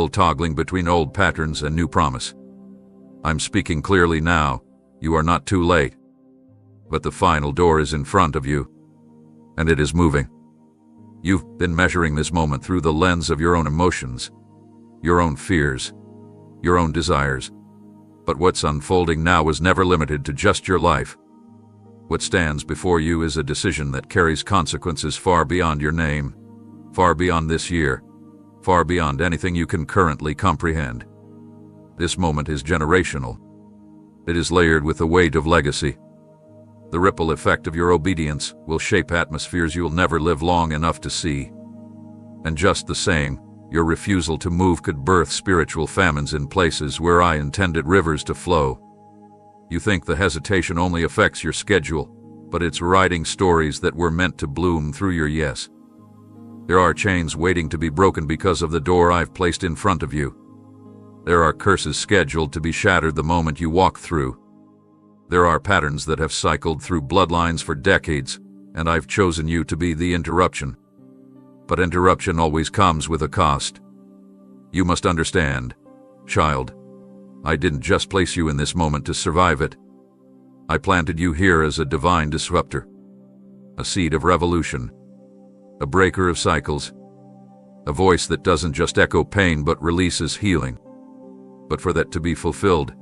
still toggling between old patterns and new promise. I'm speaking clearly now. You are not too late. But the final door is in front of you, and it is moving. You've been measuring this moment through the lens of your own emotions, your own fears, your own desires. But what's unfolding now was never limited to just your life. What stands before you is a decision that carries consequences far beyond your name, far beyond this year, far beyond anything you can currently comprehend. This moment is generational. It is layered with the weight of legacy. The ripple effect of your obedience will shape atmospheres you'll never live long enough to see. And just the same, your refusal to move could birth spiritual famines in places where I intended rivers to flow. You think the hesitation only affects your schedule, but it's writing stories that were meant to bloom through your yes. There are chains waiting to be broken because of the door I've placed in front of you. There are curses scheduled to be shattered the moment you walk through. There are patterns that have cycled through bloodlines for decades, and I've chosen you to be the interruption. But interruption always comes with a cost. You must understand, child. I didn't just place you in this moment to survive it. I planted you here as a divine disruptor, a seed of revolution, a breaker of cycles, a voice that doesn't just echo pain but releases healing. But for that to be fulfilled,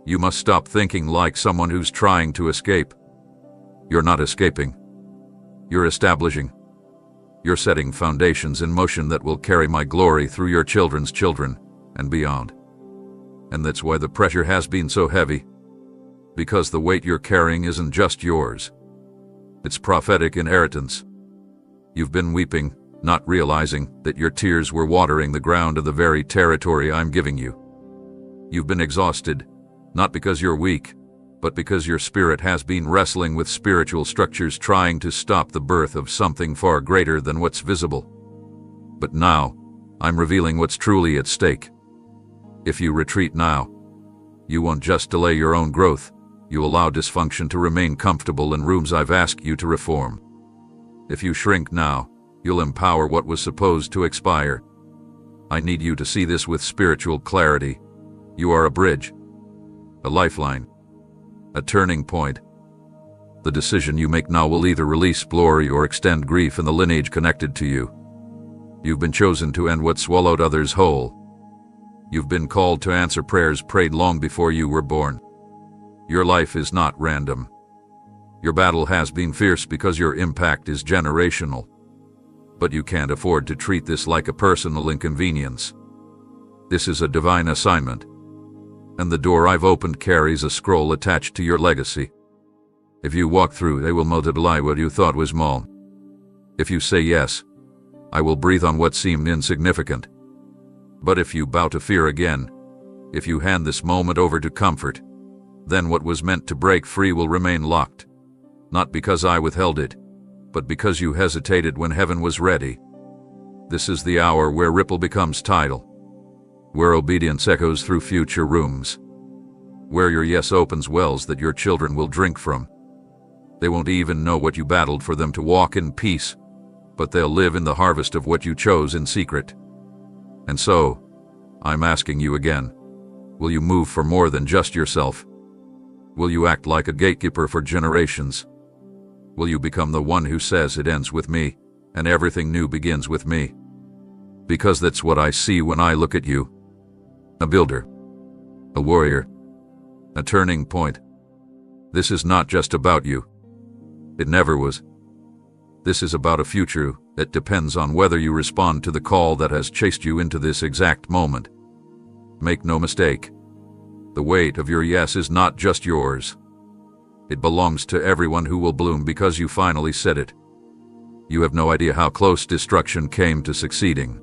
you must stop thinking like someone who's trying to escape. You're not escaping. You're establishing. You're setting foundations in motion that will carry my glory through your children's children and beyond. And that's why the pressure has been so heavy. Because the weight you're carrying isn't just yours. It's prophetic inheritance. You've been weeping, not realizing that your tears were watering the ground of the very territory I'm giving you. You've been exhausted, not because you're weak, but because your spirit has been wrestling with spiritual structures trying to stop the birth of something far greater than what's visible. But now, I'm revealing what's truly at stake. If you retreat now, you won't just delay your own growth, you allow dysfunction to remain comfortable in rooms I've asked you to reform. If you shrink now, you'll empower what was supposed to expire. I need you to see this with spiritual clarity. You are a bridge, a lifeline, a turning point. The decision you make now will either release glory or extend grief in the lineage connected to you. You've been chosen to end what swallowed others whole. You've been called to answer prayers prayed long before you were born. Your life is not random. Your battle has been fierce because your impact is generational. But you can't afford to treat this like a personal inconvenience. This is a divine assignment. And the door I've opened carries a scroll attached to your legacy. If you walk through, they will multiply what you thought was small. If you say yes, I will breathe on what seemed insignificant. But if you bow to fear again, if you hand this moment over to comfort, then what was meant to break free will remain locked. Not because I withheld it, but because you hesitated when heaven was ready. This is the hour where ripple becomes tidal, where obedience echoes through future rooms, where your yes opens wells that your children will drink from. They won't even know what you battled for them to walk in peace, but they'll live in the harvest of what you chose in secret. And so, I'm asking you again, will you move for more than just yourself? Will you act like a gatekeeper for generations? Will you become the one who says it ends with me, and everything new begins with me? Because that's what I see when I look at you. A builder, a warrior, a turning point. This is not just about you. It never was. This is about a future that depends on whether you respond to the call that has chased you into this exact moment. Make no mistake, the weight of your yes is not just yours. It belongs to everyone who will bloom because you finally said it. You have no idea how close destruction came to succeeding.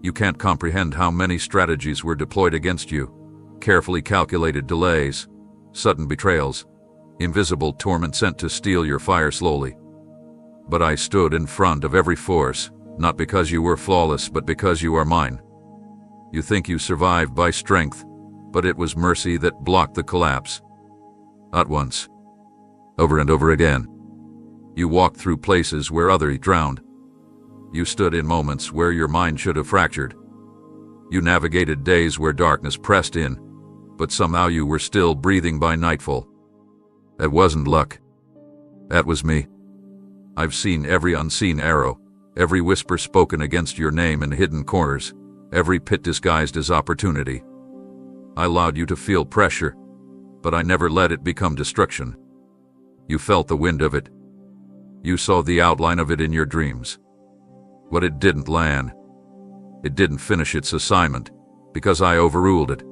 You can't comprehend how many strategies were deployed against you, carefully calculated delays, sudden betrayals, invisible torment sent to steal your fire slowly. But I stood in front of every force, not because you were flawless, but because you are mine. You think you survived by strength, but it was mercy that blocked the collapse. Not once, over and over again. You walked through places where others drowned. You stood in moments where your mind should have fractured. You navigated days where darkness pressed in, but somehow you were still breathing by nightfall. That wasn't luck. That was me. I've seen every unseen arrow, every whisper spoken against your name in hidden corners, every pit disguised as opportunity. I allowed you to feel pressure, but I never let it become destruction. You felt the wind of it. You saw the outline of it in your dreams. But it didn't land. It didn't finish its assignment, because I overruled it.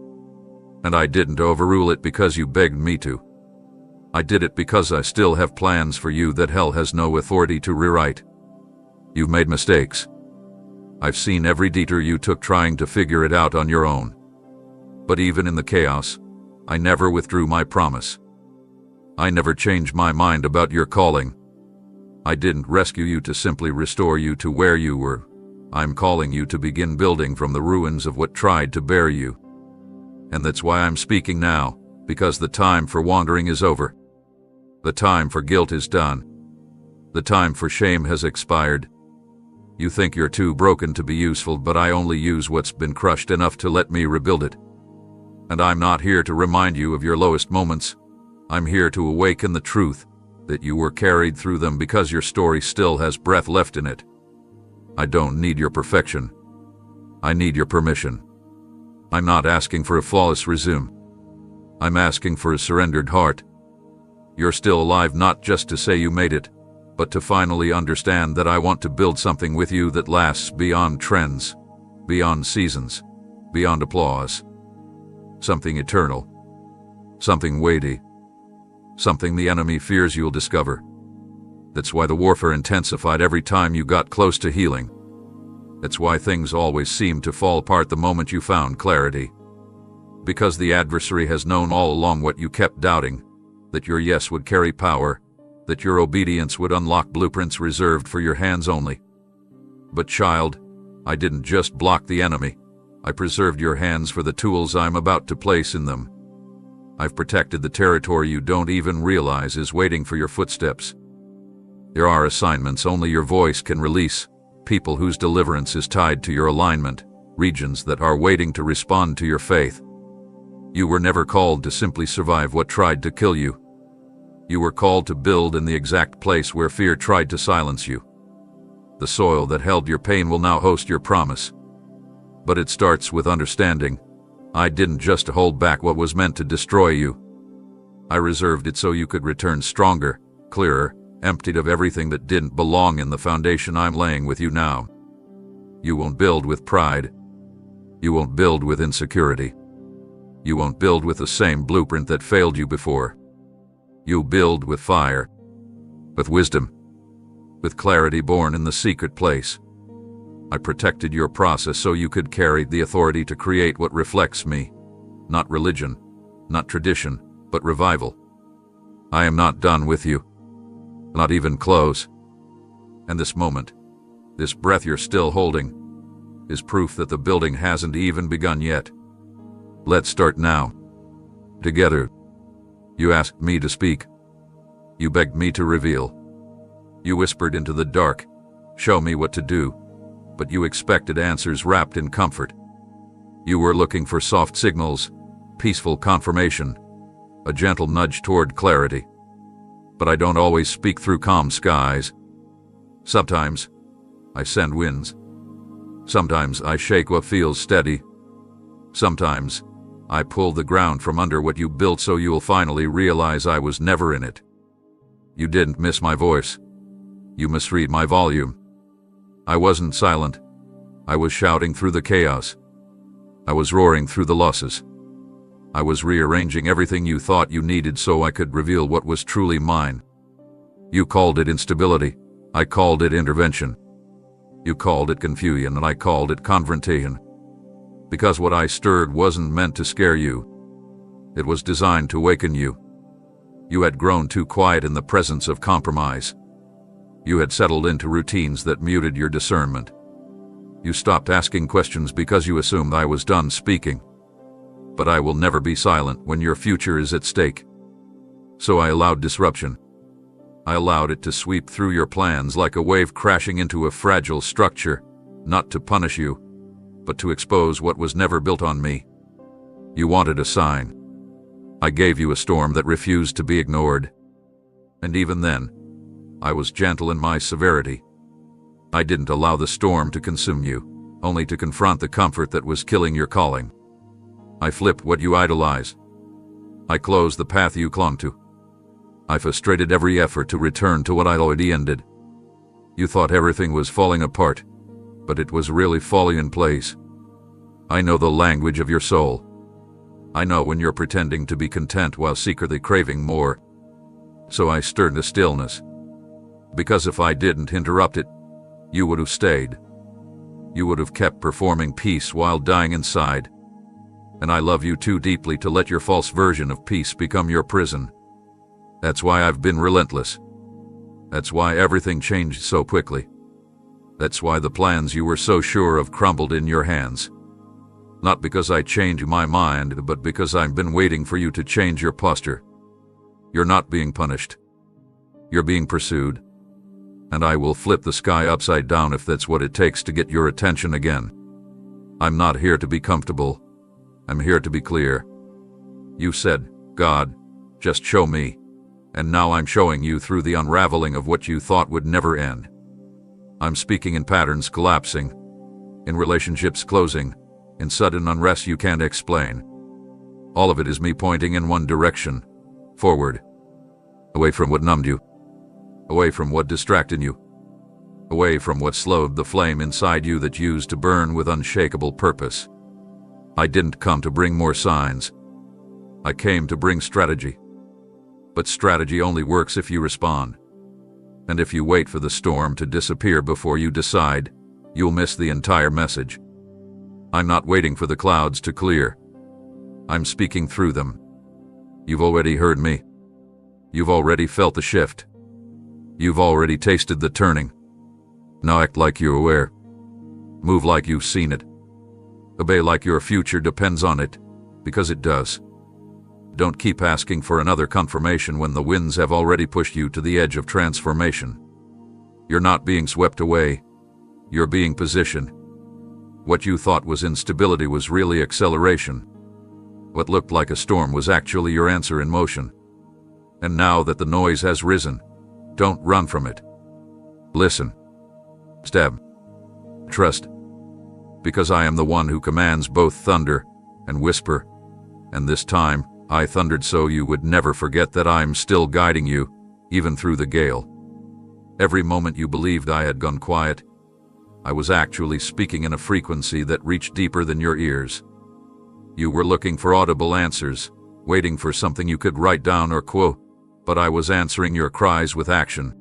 And I didn't overrule it because you begged me to. I did it because I still have plans for you that hell has no authority to rewrite. You've made mistakes. I've seen every detour you took trying to figure it out on your own. But even in the chaos, I never withdrew my promise. I never changed my mind about your calling. I didn't rescue you to simply restore you to where you were. I'm calling you to begin building from the ruins of what tried to bury you. And that's why I'm speaking now, because the time for wandering is over. The time for guilt is done. The time for shame has expired. You think you're too broken to be useful, but I only use what's been crushed enough to let me rebuild it. And I'm not here to remind you of your lowest moments. I'm here to awaken the truth that you were carried through them because your story still has breath left in it. I don't need your perfection. I need your permission. I'm not asking for a flawless resume. I'm asking for a surrendered heart. You're still alive not just to say you made it, but to finally understand that I want to build something with you that lasts beyond trends, beyond seasons, beyond applause. Something eternal. Something weighty. Something the enemy fears you'll discover. That's why the warfare intensified every time you got close to healing. That's why things always seem to fall apart the moment you found clarity. Because the adversary has known all along what you kept doubting, that your yes would carry power, that your obedience would unlock blueprints reserved for your hands only. But child, I didn't just block the enemy. I preserved your hands for the tools I'm about to place in them. I've protected the territory you don't even realize is waiting for your footsteps. There are assignments only your voice can release, people whose deliverance is tied to your alignment, regions that are waiting to respond to your faith. You were never called to simply survive what tried to kill you. You were called to build in the exact place where fear tried to silence you. The soil that held your pain will now host your promise. But it starts with understanding. I didn't just hold back what was meant to destroy you. I reserved it so you could return stronger, clearer, emptied of everything that didn't belong in the foundation I'm laying with you now. You won't build with pride. You won't build with insecurity. You won't build with the same blueprint that failed you before. You'll build with fire, with wisdom, with clarity born in the secret place. I protected your process so you could carry the authority to create what reflects me. Not religion, not tradition, but revival. I am not done with you. Not even close. And this moment, this breath you're still holding, is proof that the building hasn't even begun yet. Let's start now. Together. You asked me to speak. You begged me to reveal. You whispered into the dark, show me what to do, but you expected answers wrapped in comfort. You were looking for soft signals, peaceful confirmation, a gentle nudge toward clarity. But I don't always speak through calm skies. Sometimes I send winds. Sometimes I shake what feels steady. Sometimes I pull the ground from under what you built so you'll finally realize I was never in it. You didn't miss my voice. You misread my volume. I wasn't silent. I was shouting through the chaos. I was roaring through the losses. I was rearranging everything you thought you needed so I could reveal what was truly mine. You called it instability. I called it intervention. You called it confusion, and I called it confrontation. Because what I stirred wasn't meant to scare you. It was designed to awaken you. You had grown too quiet in the presence of compromise. You had settled into routines that muted your discernment. You stopped asking questions because you assumed I was done speaking. But I will never be silent when your future is at stake. So I allowed disruption. I allowed it to sweep through your plans like a wave crashing into a fragile structure, not to punish you, but to expose what was never built on me. You wanted a sign. I gave you a storm that refused to be ignored. And even then, I was gentle in my severity. I didn't allow the storm to consume you, only to confront the comfort that was killing your calling. I flipped what you idolize. I closed the path you clung to. I frustrated every effort to return to what I'd already ended. You thought everything was falling apart, but it was really falling in place. I know the language of your soul. I know when you're pretending to be content while secretly craving more. So I stirred the stillness. Because if I didn't interrupt it, you would have stayed. You would have kept performing peace while dying inside. And I love you too deeply to let your false version of peace become your prison. That's why I've been relentless. That's why everything changed so quickly. That's why the plans you were so sure of crumbled in your hands. Not because I changed my mind, but because I've been waiting for you to change your posture. You're not being punished. You're being pursued. And I will flip the sky upside down if that's what it takes to get your attention again. I'm not here to be comfortable. I'm here to be clear. You said, God, just show me. And now I'm showing you through the unraveling of what you thought would never end. I'm speaking in patterns collapsing, in relationships closing, in sudden unrest you can't explain. All of it is me pointing in one direction, forward, away from what numbed you, away from what distracted you, away from what slowed the flame inside you that used to burn with unshakable purpose. I didn't come to bring more signs. I came to bring strategy. But strategy only works if you respond. And if you wait for the storm to disappear before you decide, you'll miss the entire message. I'm not waiting for the clouds to clear. I'm speaking through them. You've already heard me. You've already felt the shift. You've already tasted the turning. Now act like you're aware. Move like you've seen it. Obey like your future depends on it, because it does. Don't keep asking for another confirmation when the winds have already pushed you to the edge of transformation. You're not being swept away. You're being positioned. What you thought was instability was really acceleration. What looked like a storm was actually your answer in motion. And now that the noise has risen, don't run from it. Listen. Step. Trust. Because I am the one who commands both thunder and whisper. And this time, I thundered so you would never forget that I'm still guiding you, even through the gale. Every moment you believed I had gone quiet, I was actually speaking in a frequency that reached deeper than your ears. You were looking for audible answers, waiting for something you could write down or quote, but I was answering your cries with action.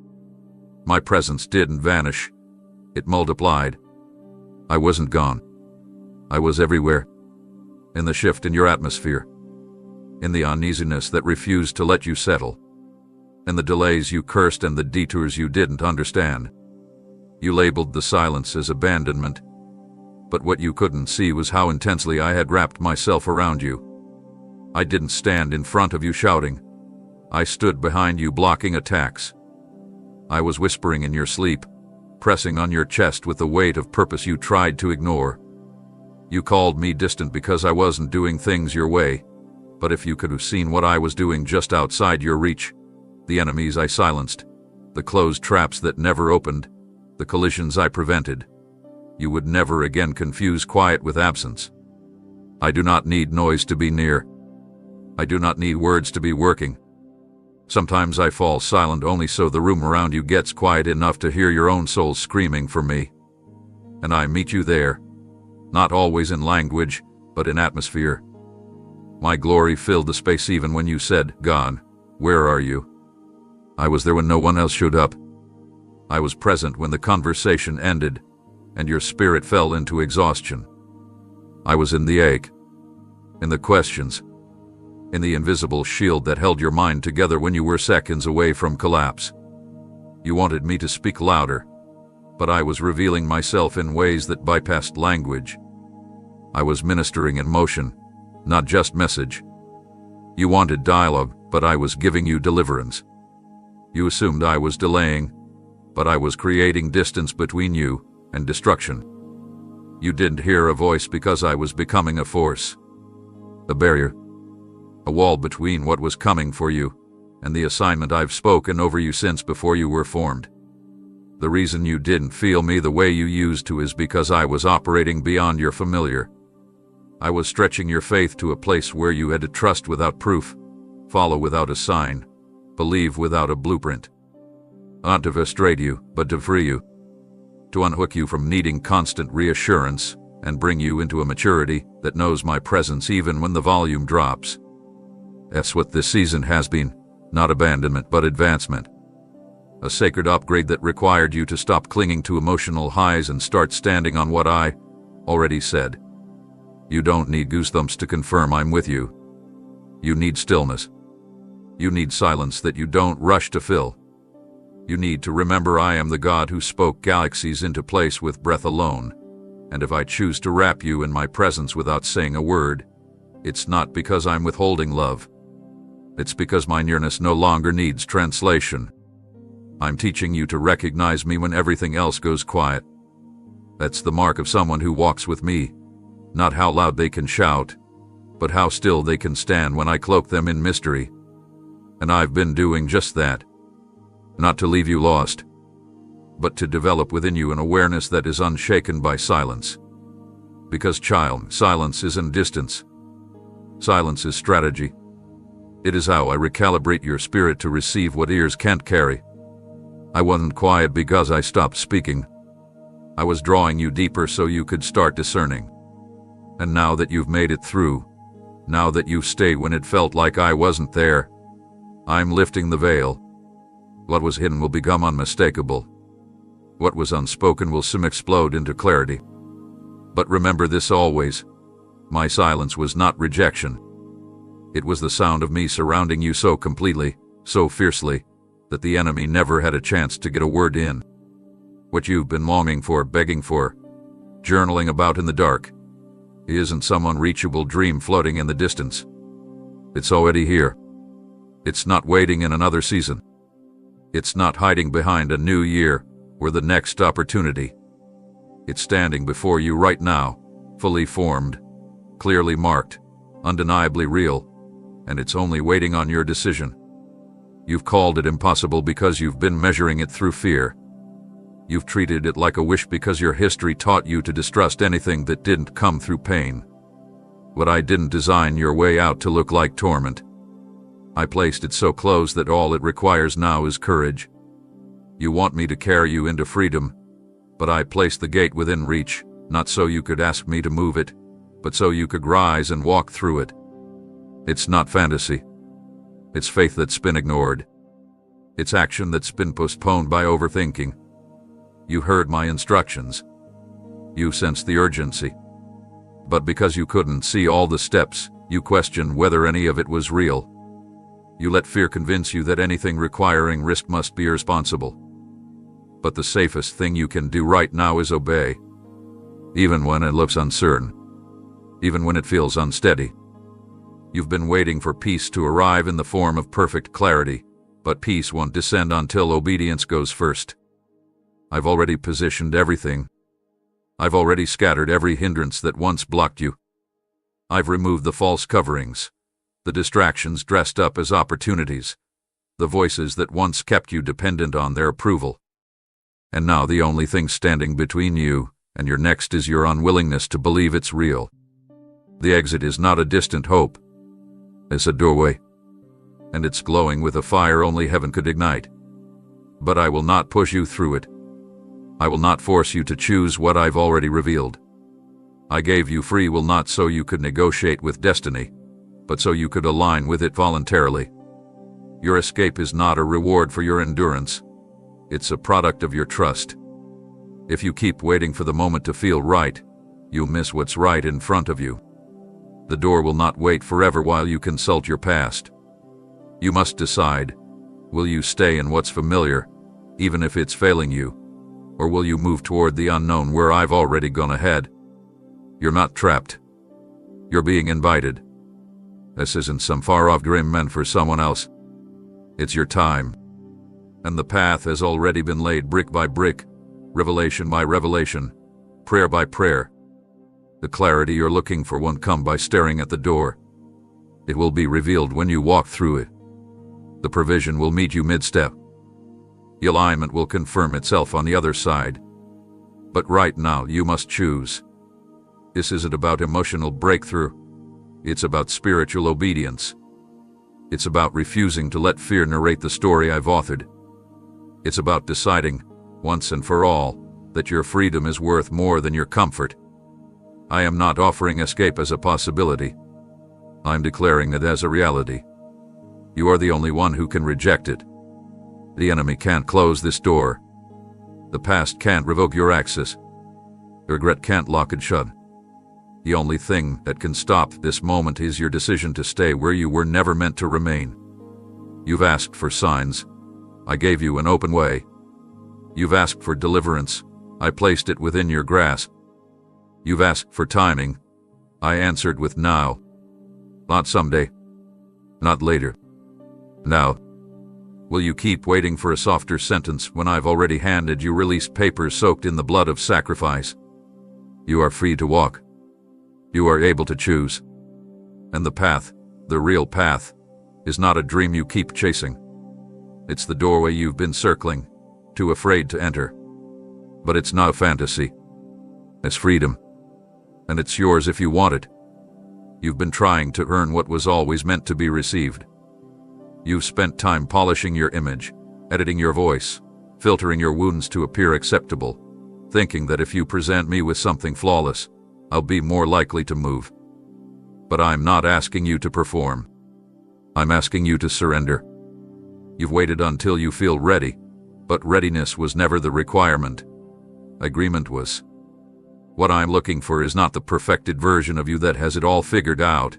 My presence didn't vanish. It multiplied. I wasn't gone. I was everywhere. In the shift in your atmosphere. In the uneasiness that refused to let you settle. In the delays you cursed and the detours you didn't understand. You labeled the silence as abandonment. But what you couldn't see was how intensely I had wrapped myself around you. I didn't stand in front of you shouting. I stood behind you blocking attacks. I was whispering in your sleep, pressing on your chest with the weight of purpose you tried to ignore. You called me distant because I wasn't doing things your way, but if you could have seen what I was doing just outside your reach, the enemies I silenced, the closed traps that never opened, the collisions I prevented, you would never again confuse quiet with absence. I do not need noise to be near. I do not need words to be working. Sometimes I fall silent only so the room around you gets quiet enough to hear your own soul screaming for me. And I meet you there, not always in language, but in atmosphere. My glory filled the space even when you said, God, where are you? I was there when no one else showed up. I was present when the conversation ended, and your spirit fell into exhaustion. I was in the ache, in the questions, in the invisible shield that held your mind together when you were seconds away from collapse. You wanted me to speak louder, but I was revealing myself in ways that bypassed language. I was ministering in motion, not just message. You wanted dialogue, but I was giving you deliverance. You assumed I was delaying, but I was creating distance between you and destruction. You didn't hear a voice because I was becoming a force. A barrier. A wall between what was coming for you and the assignment I've spoken over you since before you were formed. The reason you didn't feel me the way you used to is because I was operating beyond your familiar. I was stretching your faith to a place where you had to trust without proof, follow without a sign, believe without a blueprint. Not to frustrate you, but to free you. To unhook you from needing constant reassurance and bring you into a maturity that knows my presence even when the volume drops. That's what this season has been, not abandonment but advancement. A sacred upgrade that required you to stop clinging to emotional highs and start standing on what I already said. You don't need goosebumps to confirm I'm with you. You need stillness. You need silence that you don't rush to fill. You need to remember I am the God who spoke galaxies into place with breath alone, and if I choose to wrap you in my presence without saying a word, it's not because I'm withholding love. It's because my nearness no longer needs translation. I'm teaching you to recognize me when everything else goes quiet. That's the mark of someone who walks with me, not how loud they can shout, but how still they can stand when I cloak them in mystery. And I've been doing just that. Not to leave you lost, but to develop within you an awareness that is unshaken by silence. Because, child, silence isn't distance. Silence is strategy. It is how I recalibrate your spirit to receive what ears can't carry. I wasn't quiet because I stopped speaking. I was drawing you deeper so you could start discerning. And now that you've made it through, now that you've stayed when it felt like I wasn't there, I'm lifting the veil. What was hidden will become unmistakable. What was unspoken will soon explode into clarity. But remember this always. My silence was not rejection. It was the sound of me surrounding you so completely, so fiercely, that the enemy never had a chance to get a word in. What you've been longing for, begging for, journaling about in the dark, isn't some unreachable dream floating in the distance. It's already here. It's not waiting in another season. It's not hiding behind a new year or the next opportunity. It's standing before you right now, fully formed, clearly marked, undeniably real, and it's only waiting on your decision. You've called it impossible because you've been measuring it through fear. You've treated it like a wish because your history taught you to distrust anything that didn't come through pain. But I didn't design your way out to look like torment. I placed it so close that all it requires now is courage. You want me to carry you into freedom, but I placed the gate within reach, not so you could ask me to move it, but so you could rise and walk through it. It's not fantasy. It's faith that's been ignored. It's action that's been postponed by overthinking. You heard my instructions. You sensed the urgency. But because you couldn't see all the steps, you questioned whether any of it was real. You let fear convince you that anything requiring risk must be irresponsible. But the safest thing you can do right now is obey. Even when it looks uncertain. Even when it feels unsteady. You've been waiting for peace to arrive in the form of perfect clarity, but peace won't descend until obedience goes first. I've already positioned everything. I've already scattered every hindrance that once blocked you. I've removed the false coverings, the distractions dressed up as opportunities, the voices that once kept you dependent on their approval. And now the only thing standing between you and your next is your unwillingness to believe it's real. The exit is not a distant hope. It's a doorway, and it's glowing with a fire only heaven could ignite. But I will not push you through it. I will not force you to choose what I've already revealed. I gave you free will not so you could negotiate with destiny, but so you could align with it voluntarily. Your escape is not a reward for your endurance. It's a product of your trust. If you keep waiting for the moment to feel right, you'll miss what's right in front of you. The door will not wait forever while you consult your past. You must decide, will you stay in what's familiar, even if it's failing you, or will you move toward the unknown where I've already gone ahead? You're not trapped. You're being invited. This isn't some far-off dream meant for someone else. It's your time. And the path has already been laid brick by brick, revelation by revelation, prayer by prayer, The clarity you're looking for won't come by staring at the door. It will be revealed when you walk through it. The provision will meet you mid-step. The alignment will confirm itself on the other side. But right now, you must choose. This isn't about emotional breakthrough. It's about spiritual obedience. It's about refusing to let fear narrate the story I've authored. It's about deciding, once and for all, that your freedom is worth more than your comfort. I am not offering escape as a possibility. I'm declaring it as a reality. You are the only one who can reject it. The enemy can't close this door. The past can't revoke your access. Regret can't lock it shut. The only thing that can stop this moment is your decision to stay where you were never meant to remain. You've asked for signs. I gave you an open way. You've asked for deliverance. I placed it within your grasp. You've asked for timing. I answered with now. Not someday. Not later. Now. Will you keep waiting for a softer sentence when I've already handed you release papers soaked in the blood of sacrifice? You are free to walk. You are able to choose. And the path, the real path, is not a dream you keep chasing. It's the doorway you've been circling, too afraid to enter. But it's not a fantasy. It's freedom. And it's yours if you want it. You've been trying to earn what was always meant to be received. You've spent time polishing your image, editing your voice, filtering your wounds to appear acceptable, thinking that if you present me with something flawless, I'll be more likely to move. But I'm not asking you to perform. I'm asking you to surrender. You've waited until you feel ready, but readiness was never the requirement. Agreement was. What I'm looking for is not the perfected version of you that has it all figured out.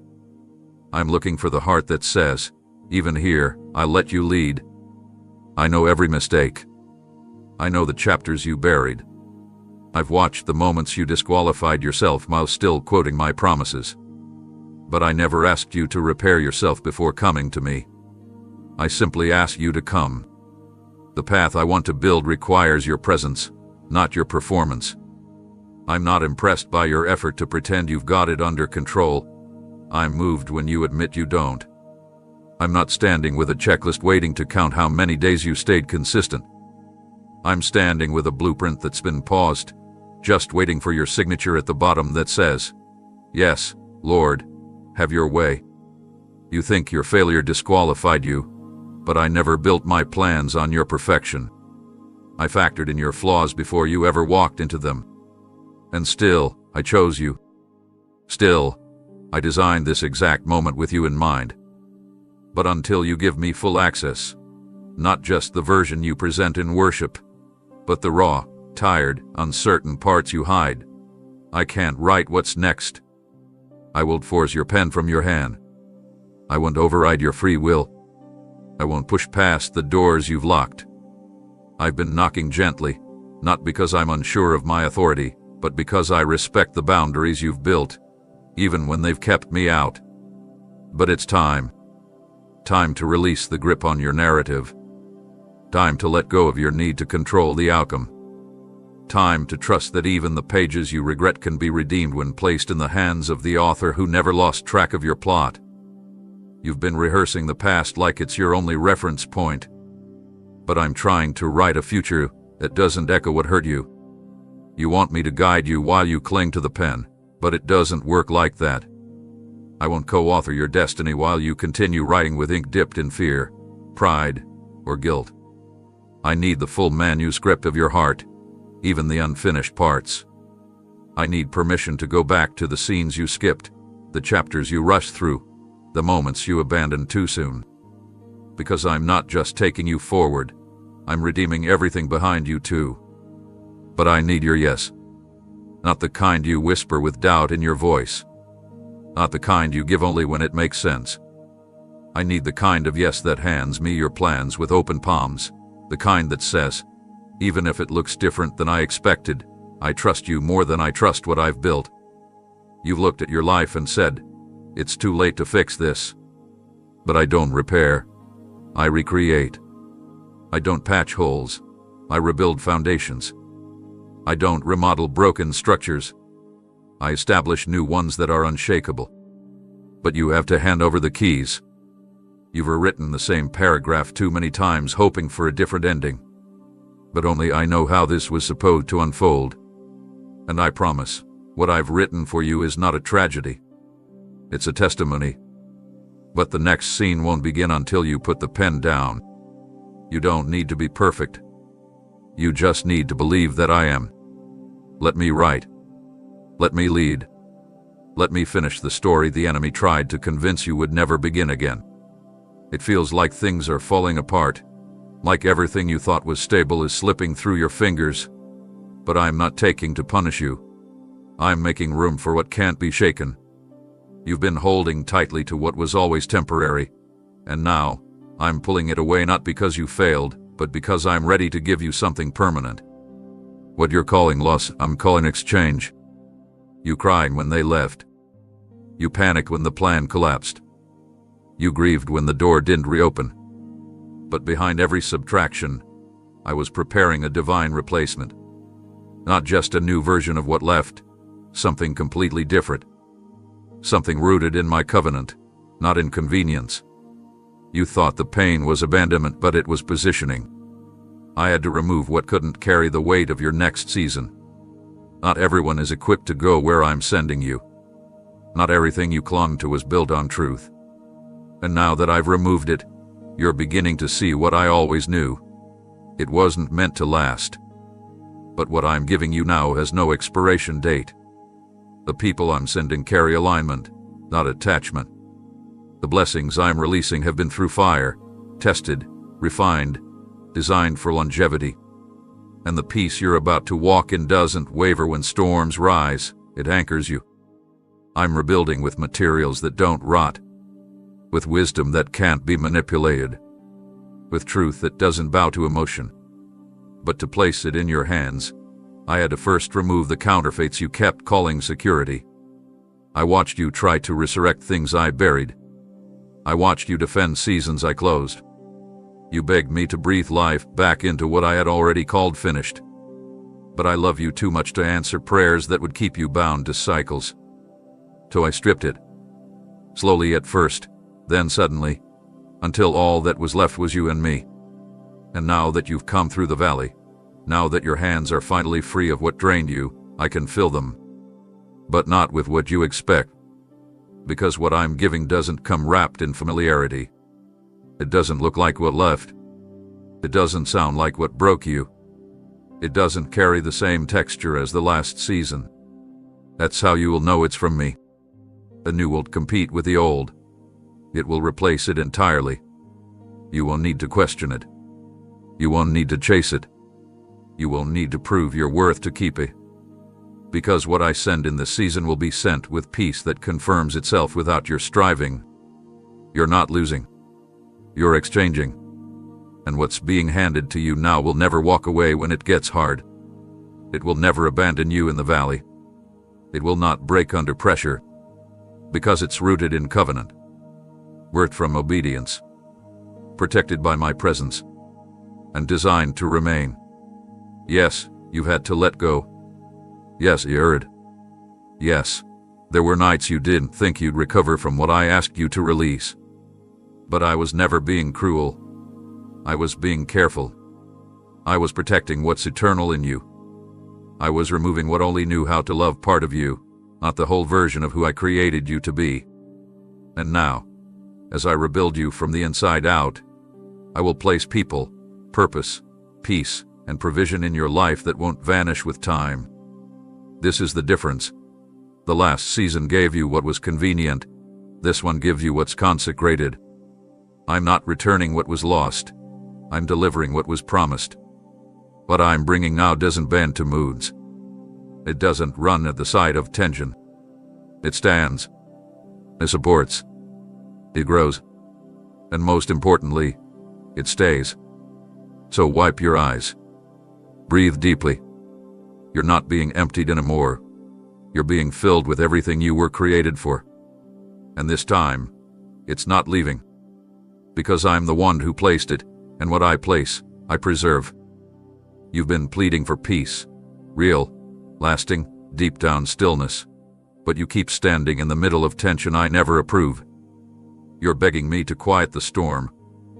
I'm looking for the heart that says, even here, I let you lead. I know every mistake. I know the chapters you buried. I've watched the moments you disqualified yourself while still quoting my promises. But I never asked you to repair yourself before coming to me. I simply asked you to come. The path I want to build requires your presence, not your performance. I'm not impressed by your effort to pretend you've got it under control. I'm moved when you admit you don't. I'm not standing with a checklist waiting to count how many days you stayed consistent. I'm standing with a blueprint that's been paused, just waiting for your signature at the bottom that says, "Yes, Lord, have your way." You think your failure disqualified you, but I never built my plans on your perfection. I factored in your flaws before you ever walked into them. And still, I chose you. Still, I designed this exact moment with you in mind. But until you give me full access, not just the version you present in worship, but the raw, tired, uncertain parts you hide, I can't write what's next. I won't force your pen from your hand. I won't override your free will. I won't push past the doors you've locked. I've been knocking gently, not because I'm unsure of my authority, but because I respect the boundaries you've built, even when they've kept me out. But it's time. Time to release the grip on your narrative. Time to let go of your need to control the outcome. Time to trust that even the pages you regret can be redeemed when placed in the hands of the author who never lost track of your plot. You've been rehearsing the past like it's your only reference point. But I'm trying to write a future that doesn't echo what hurt you. You want me to guide you while you cling to the pen, but it doesn't work like that. I won't co-author your destiny while you continue writing with ink dipped in fear, pride, or guilt. I need the full manuscript of your heart, even the unfinished parts. I need permission to go back to the scenes you skipped, the chapters you rushed through, the moments you abandoned too soon. Because I'm not just taking you forward, I'm redeeming everything behind you too. But I need your yes. Not the kind you whisper with doubt in your voice. Not the kind you give only when it makes sense. I need the kind of yes that hands me your plans with open palms, the kind that says, even if it looks different than I expected, I trust you more than I trust what I've built. You've looked at your life and said, it's too late to fix this. But I don't repair. I recreate. I don't patch holes. I rebuild foundations. I don't remodel broken structures. I establish new ones that are unshakable. But you have to hand over the keys. You've rewritten the same paragraph too many times, hoping for a different ending. But only I know how this was supposed to unfold. And I promise, what I've written for you is not a tragedy. It's a testimony. But the next scene won't begin until you put the pen down. You don't need to be perfect. You just need to believe that I am. Let me write. Let me lead. Let me finish the story the enemy tried to convince you would never begin again. It feels like things are falling apart, like everything you thought was stable is slipping through your fingers. But I'm not taking to punish you. I'm making room for what can't be shaken. You've been holding tightly to what was always temporary, and now I'm pulling it away, not because you failed, but because I'm ready to give you something permanent. What you're calling loss, I'm calling exchange. You cried when they left. You panicked when the plan collapsed. You grieved when the door didn't reopen. But behind every subtraction, I was preparing a divine replacement. Not just a new version of what left, something completely different. Something rooted in my covenant, not in convenience. You thought the pain was abandonment, but it was positioning. I had to remove what couldn't carry the weight of your next season. Not everyone is equipped to go where I'm sending you. Not everything you clung to was built on truth. And now that I've removed it, you're beginning to see what I always knew. It wasn't meant to last. But what I'm giving you now has no expiration date. The people I'm sending carry alignment, not attachment. The blessings I'm releasing have been through fire, tested, refined, designed for longevity. And the peace you're about to walk in doesn't waver when storms rise, it anchors you. I'm rebuilding with materials that don't rot, with wisdom that can't be manipulated, with truth that doesn't bow to emotion. But to place it in your hands, I had to first remove the counterfeits you kept calling security. I watched you try to resurrect things I buried. I watched you defend seasons I closed. You begged me to breathe life back into what I had already called finished. But I love you too much to answer prayers that would keep you bound to cycles. So I stripped it. Slowly at first, then suddenly, until all that was left was you and me. And now that you've come through the valley, now that your hands are finally free of what drained you, I can fill them. But not with what you expect. Because what I'm giving doesn't come wrapped in familiarity. It doesn't look like what left. It doesn't sound like what broke you. It doesn't carry the same texture as the last season. That's how you will know it's from me. The new won't compete with the old. It will replace it entirely. You won't need to question it. You won't need to chase it. You won't need to prove your worth to keep it. Because what I send in this season will be sent with peace that confirms itself without your striving. You're not losing. You're exchanging. And what's being handed to you now will never walk away when it gets hard. It will never abandon you in the valley. It will not break under pressure. Because it's rooted in covenant. Birthed from obedience. Protected by my presence. And designed to remain. Yes, you've had to let go. Yes, you heard. Yes, there were nights you didn't think you'd recover from what I asked you to release. But I was never being cruel. I was being careful. I was protecting what's eternal in you. I was removing what only knew how to love part of you, not the whole version of who I created you to be. And now, as I rebuild you from the inside out, I will place people, purpose, peace, and provision in your life that won't vanish with time. This is the difference. The last season gave you what was convenient. This one gives you what's consecrated. I'm not returning what was lost. I'm delivering what was promised. What I'm bringing now doesn't bend to moods. It doesn't run at the side of tension. It stands. It supports. It grows. And most importantly, it stays. So wipe your eyes. Breathe deeply. You're not being emptied anymore. You're being filled with everything you were created for. And this time, it's not leaving. Because I'm the one who placed it, and what I place, I preserve. You've been pleading for peace. Real, lasting, deep down stillness. But you keep standing in the middle of tension I never approve. You're begging me to quiet the storm,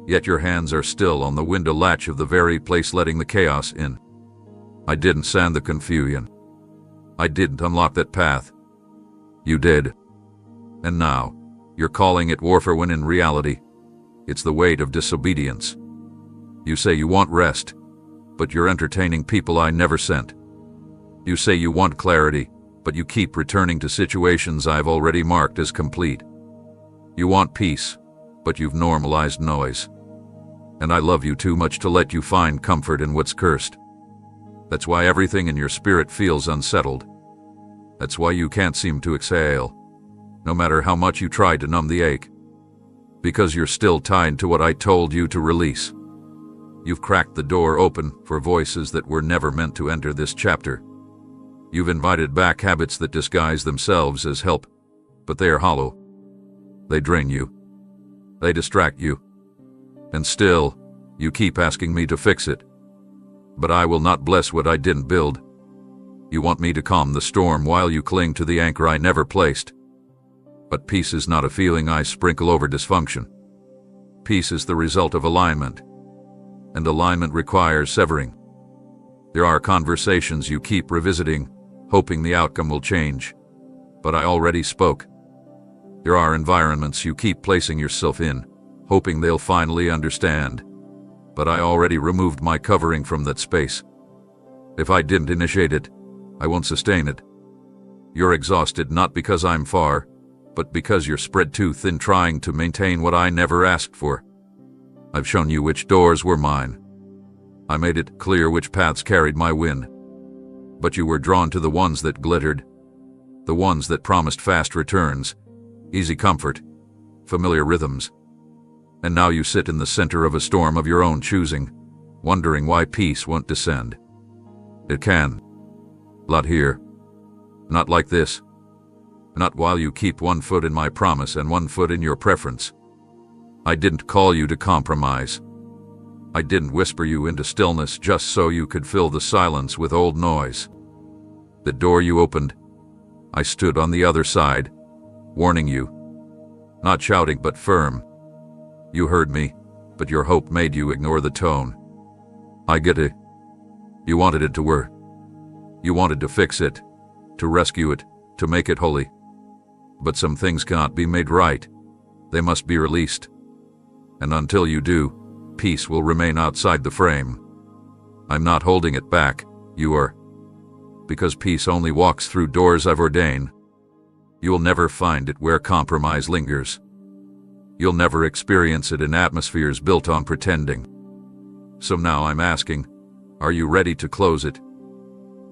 yet your hands are still on the window latch of the very place letting the chaos in. I didn't sand the confusion. I didn't unlock that path. You did. And now, you're calling it warfare when in reality, it's the weight of disobedience. You say you want rest, but you're entertaining people I never sent. You say you want clarity, but you keep returning to situations I've already marked as complete. You want peace, but you've normalized noise. And I love you too much to let you find comfort in what's cursed. That's why everything in your spirit feels unsettled. That's why you can't seem to exhale, no matter how much you try to numb the ache. Because you're still tied to what I told you to release. You've cracked the door open for voices that were never meant to enter this chapter. You've invited back habits that disguise themselves as help, but they are hollow. They drain you. They distract you. And still, you keep asking me to fix it. But I will not bless what I didn't build. You want me to calm the storm while you cling to the anchor I never placed. But peace is not a feeling I sprinkle over dysfunction. Peace is the result of alignment. And alignment requires severing. There are conversations you keep revisiting, hoping the outcome will change. But I already spoke. There are environments you keep placing yourself in, hoping they'll finally understand. But I already removed my covering from that space. If I didn't initiate it, I won't sustain it. You're exhausted not because I'm far, but because you're spread too thin trying to maintain what I never asked for. I've shown you which doors were mine. I made it clear which paths carried my wind. But you were drawn to the ones that glittered, the ones that promised fast returns, easy comfort, familiar rhythms. And now you sit in the center of a storm of your own choosing, wondering why peace won't descend. It can. Not here. Not like this. Not while you keep one foot in my promise and one foot in your preference. I didn't call you to compromise. I didn't whisper you into stillness just so you could fill the silence with old noise. The door you opened, I stood on the other side, warning you. Not shouting but firm. You heard me, but your hope made you ignore the tone. I get it. You wanted it to work. You wanted to fix it, to rescue it, to make it holy. But some things cannot be made right. They must be released. And until you do, peace will remain outside the frame. I'm not holding it back, you are. Because peace only walks through doors I've ordained. You'll never find it where compromise lingers. You'll never experience it in atmospheres built on pretending. So now I'm asking, are you ready to close it?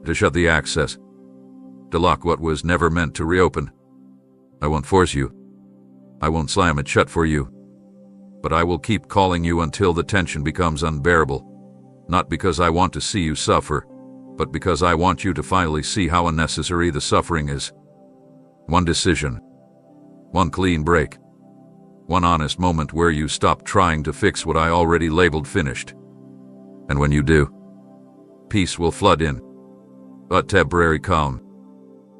To shut the access? To lock what was never meant to reopen? I won't force you. I won't slam it shut for you. But I will keep calling you until the tension becomes unbearable. Not because I want to see you suffer, but because I want you to finally see how unnecessary the suffering is. One decision. One clean break. One honest moment where you stop trying to fix what I already labeled finished. And when you do, peace will flood in. A temporary calm.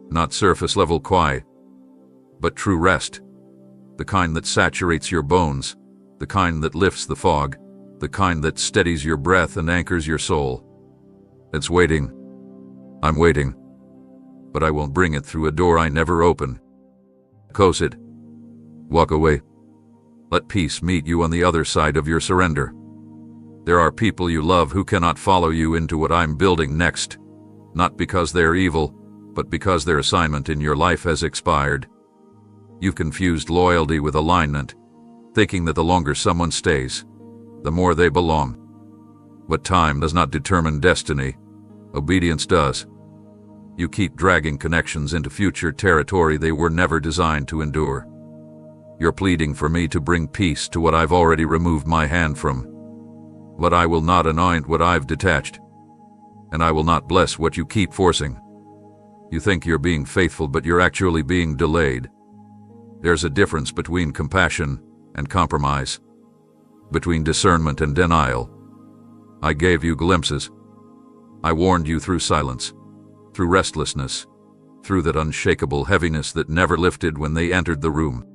Not surface-level quiet, but true rest. The kind that saturates your bones. The kind that lifts the fog, the kind that steadies your breath and anchors your soul. It's waiting. I'm waiting. But I won't bring it through a door I never open. Close it. Walk away. Let peace meet you on the other side of your surrender. There are people you love who cannot follow you into what I'm building next, not because they're evil, but because their assignment in your life has expired. You've confused loyalty with alignment, thinking that the longer someone stays, the more they belong. But time does not determine destiny. Obedience does. You keep dragging connections into future territory they were never designed to endure. You're pleading for me to bring peace to what I've already removed my hand from. But I will not anoint what I've detached. And I will not bless what you keep forcing. You think you're being faithful, but you're actually being delayed. There's a difference between compassion and compromise, between discernment and denial. I gave you glimpses. I warned you through silence, through restlessness, through that unshakable heaviness that never lifted when they entered the room.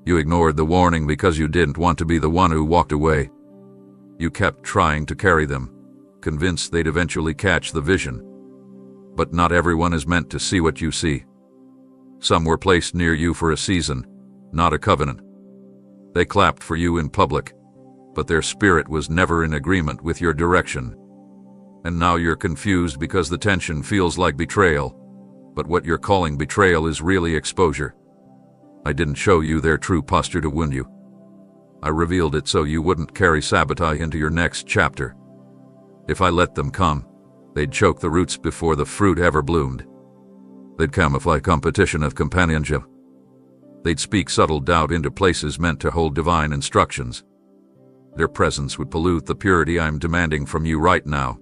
You ignored the warning because you didn't want to be the one who walked away. You kept trying to carry them, convinced they'd eventually catch the vision. But not everyone is meant to see what you see. Some were placed near you for a season, not a covenant. They clapped for you in public, but their spirit was never in agreement with your direction. And now you're confused because the tension feels like betrayal, but what you're calling betrayal is really exposure. I didn't show you their true posture to wound you. I revealed it so you wouldn't carry sabotage into your next chapter. If I let them come, they'd choke the roots before the fruit ever bloomed. They'd camouflage competition of companionship. They'd speak subtle doubt into places meant to hold divine instructions. Their presence would pollute the purity I'm demanding from you right now.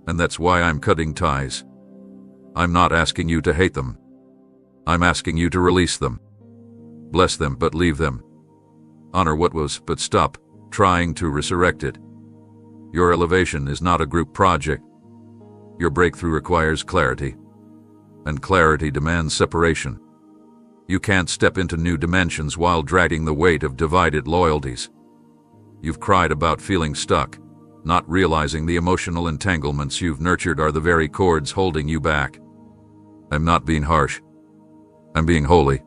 And that's why I'm cutting ties. I'm not asking you to hate them. I'm asking you to release them. Bless them, but leave them. Honor what was, but stop trying to resurrect it. Your elevation is not a group project. Your breakthrough requires clarity. And clarity demands separation. You can't step into new dimensions while dragging the weight of divided loyalties. You've cried about feeling stuck, not realizing the emotional entanglements you've nurtured are the very cords holding you back. I'm not being harsh. I'm being holy.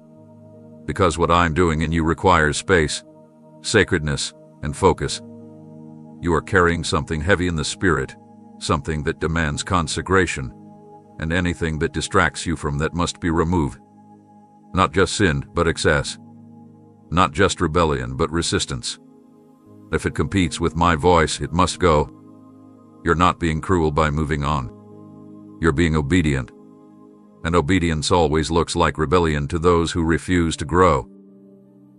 Because what I'm doing in you requires space, sacredness, and focus. You are carrying something heavy in the spirit, something that demands consecration, and anything that distracts you from that must be removed. Not just sin, but excess. Not just rebellion, but resistance. If it competes with my voice, it must go. You're not being cruel by moving on. You're being obedient. And obedience always looks like rebellion to those who refuse to grow.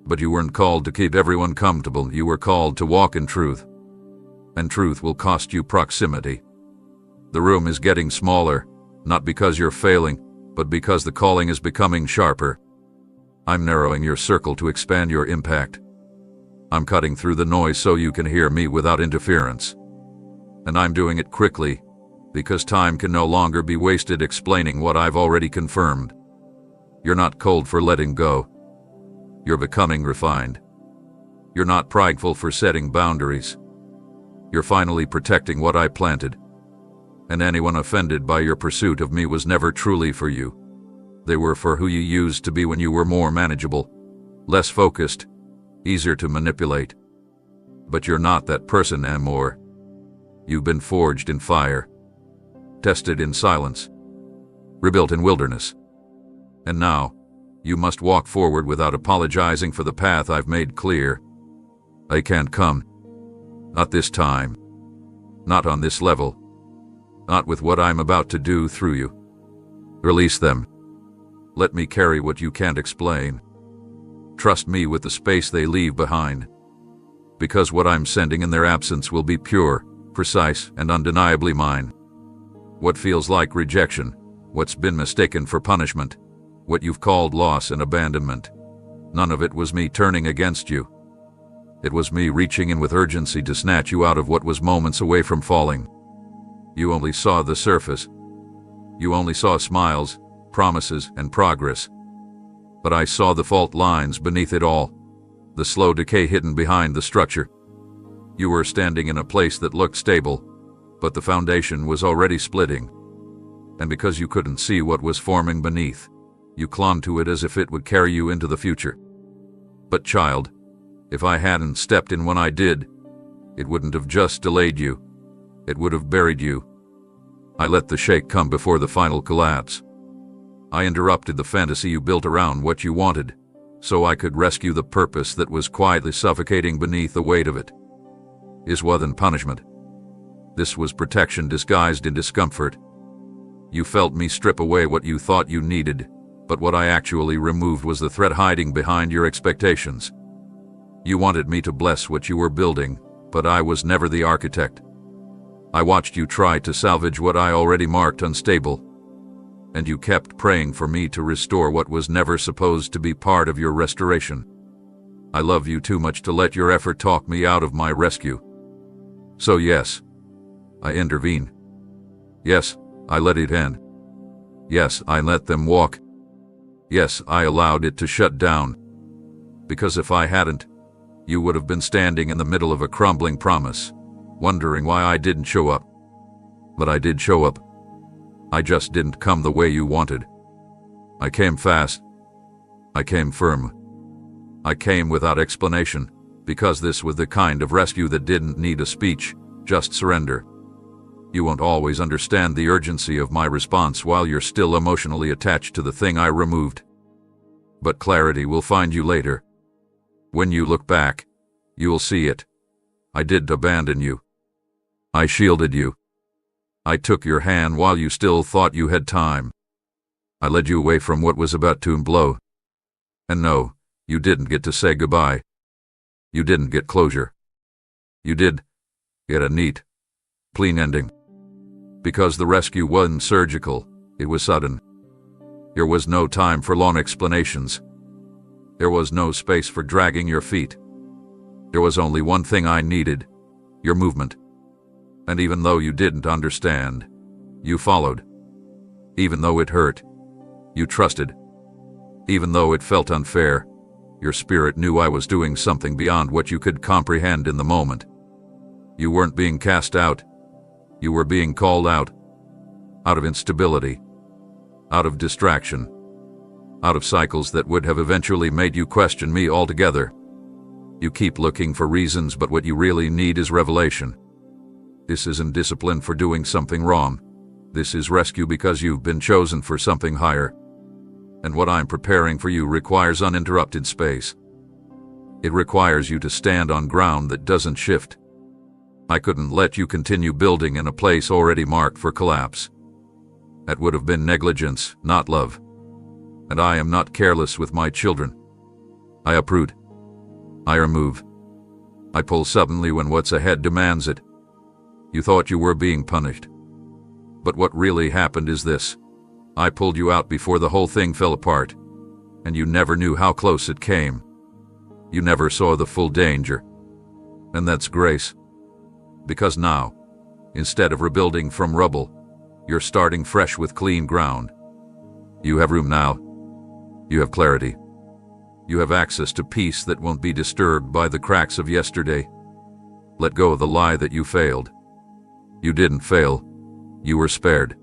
But you weren't called to keep everyone comfortable. You were called to walk in truth. And truth will cost you proximity. The room is getting smaller, not because you're failing, but because the calling is becoming sharper. I'm narrowing your circle to expand your impact. I'm cutting through the noise so you can hear me without interference. And I'm doing it quickly, because time can no longer be wasted explaining what I've already confirmed. You're not cold for letting go. You're becoming refined. You're not prideful for setting boundaries. You're finally protecting what I planted. And anyone offended by your pursuit of me was never truly for you. They were for who you used to be when you were more manageable, less focused, easier to manipulate. But you're not that person anymore. You've been forged in fire, tested in silence, rebuilt in wilderness. And now, you must walk forward without apologizing for the path I've made clear. I can't come. Not this time. Not on this level. Not with what I'm about to do through you. Release them. Let me carry what you can't explain. Trust me with the space they leave behind. Because what I'm sending in their absence will be pure, precise, and undeniably mine. What feels like rejection, what's been mistaken for punishment, what you've called loss and abandonment. None of it was me turning against you. It was me reaching in with urgency to snatch you out of what was moments away from falling. You only saw the surface. You only saw smiles, promises, and progress. But I saw the fault lines beneath it all, the slow decay hidden behind the structure. You were standing in a place that looked stable, but the foundation was already splitting. And because you couldn't see what was forming beneath, you clung to it as if it would carry you into the future. But child, if I hadn't stepped in when I did, it wouldn't have just delayed you. It would have buried you. I let the shake come before the final collapse. I interrupted the fantasy you built around what you wanted, so I could rescue the purpose that was quietly suffocating beneath the weight of it. This wasn't punishment. This was protection disguised in discomfort. You felt me strip away what you thought you needed, but what I actually removed was the threat hiding behind your expectations. You wanted me to bless what you were building, but I was never the architect. I watched you try to salvage what I already marked unstable, and you kept praying for me to restore what was never supposed to be part of your restoration. I love you too much to let your effort talk me out of my rescue. So yes, I intervene. Yes, I let it end. Yes, I let them walk. Yes, I allowed it to shut down. Because if I hadn't, you would have been standing in the middle of a crumbling promise, wondering why I didn't show up. But I did show up. I just didn't come the way you wanted. I came fast. I came firm. I came without explanation, because this was the kind of rescue that didn't need a speech, just surrender. You won't always understand the urgency of my response while you're still emotionally attached to the thing I removed. But clarity will find you later. When you look back, you will see it. I did abandon you. I shielded you. I took your hand while you still thought you had time. I led you away from what was about to blow. And no, you didn't get to say goodbye. You didn't get closure. You did get a neat, clean ending. Because the rescue wasn't surgical, it was sudden. There was no time for long explanations. There was no space for dragging your feet. There was only one thing I needed: your movement. And even though you didn't understand, you followed. Even though it hurt, you trusted. Even though it felt unfair, your spirit knew I was doing something beyond what you could comprehend in the moment. You weren't being cast out. You were being called out. Out of instability. Out of distraction. Out of cycles that would have eventually made you question me altogether. You keep looking for reasons, but what you really need is revelation. This isn't discipline for doing something wrong. This is rescue because you've been chosen for something higher. And what I'm preparing for you requires uninterrupted space. It requires you to stand on ground that doesn't shift. I couldn't let you continue building in a place already marked for collapse. That would have been negligence, not love. And I am not careless with my children. I uproot. I remove. I pull suddenly when what's ahead demands it. You thought you were being punished. But what really happened is this. I pulled you out before the whole thing fell apart, and you never knew how close it came. You never saw the full danger. And that's grace. Because now, instead of rebuilding from rubble, you're starting fresh with clean ground. You have room now. You have clarity. You have access to peace that won't be disturbed by the cracks of yesterday. Let go of the lie that you failed. You didn't fail. You were spared.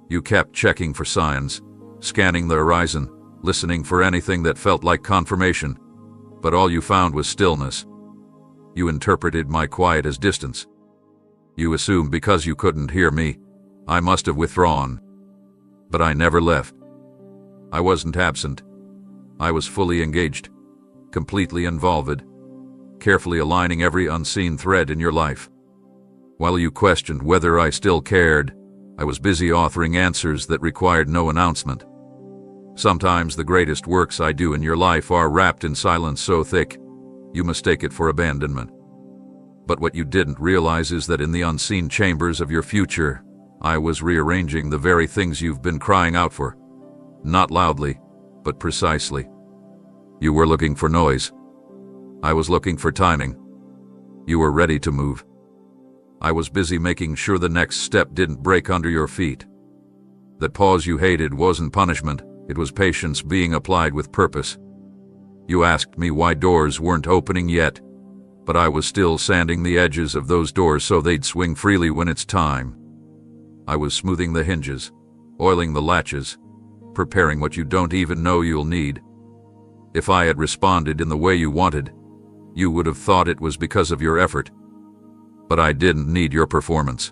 You kept checking for signs, scanning the horizon, listening for anything that felt like confirmation, but all you found was stillness. You interpreted my quiet as distance. You assumed because you couldn't hear me, I must have withdrawn. But I never left. I wasn't absent. I was fully engaged, completely involved, carefully aligning every unseen thread in your life. While you questioned whether I still cared, I was busy authoring answers that required no announcement. Sometimes the greatest works I do in your life are wrapped in silence so thick, you mistake it for abandonment. But what you didn't realize is that in the unseen chambers of your future, I was rearranging the very things you've been crying out for. Not loudly, but precisely. You were looking for noise. I was looking for timing. You were ready to move. I was busy making sure the next step didn't break under your feet. That pause you hated wasn't punishment, it was patience being applied with purpose. You asked me why doors weren't opening yet, but I was still sanding the edges of those doors so they'd swing freely when it's time. I was smoothing the hinges, oiling the latches, preparing what you don't even know you'll need. If I had responded in the way you wanted, you would have thought it was because of your effort. But I didn't need your performance.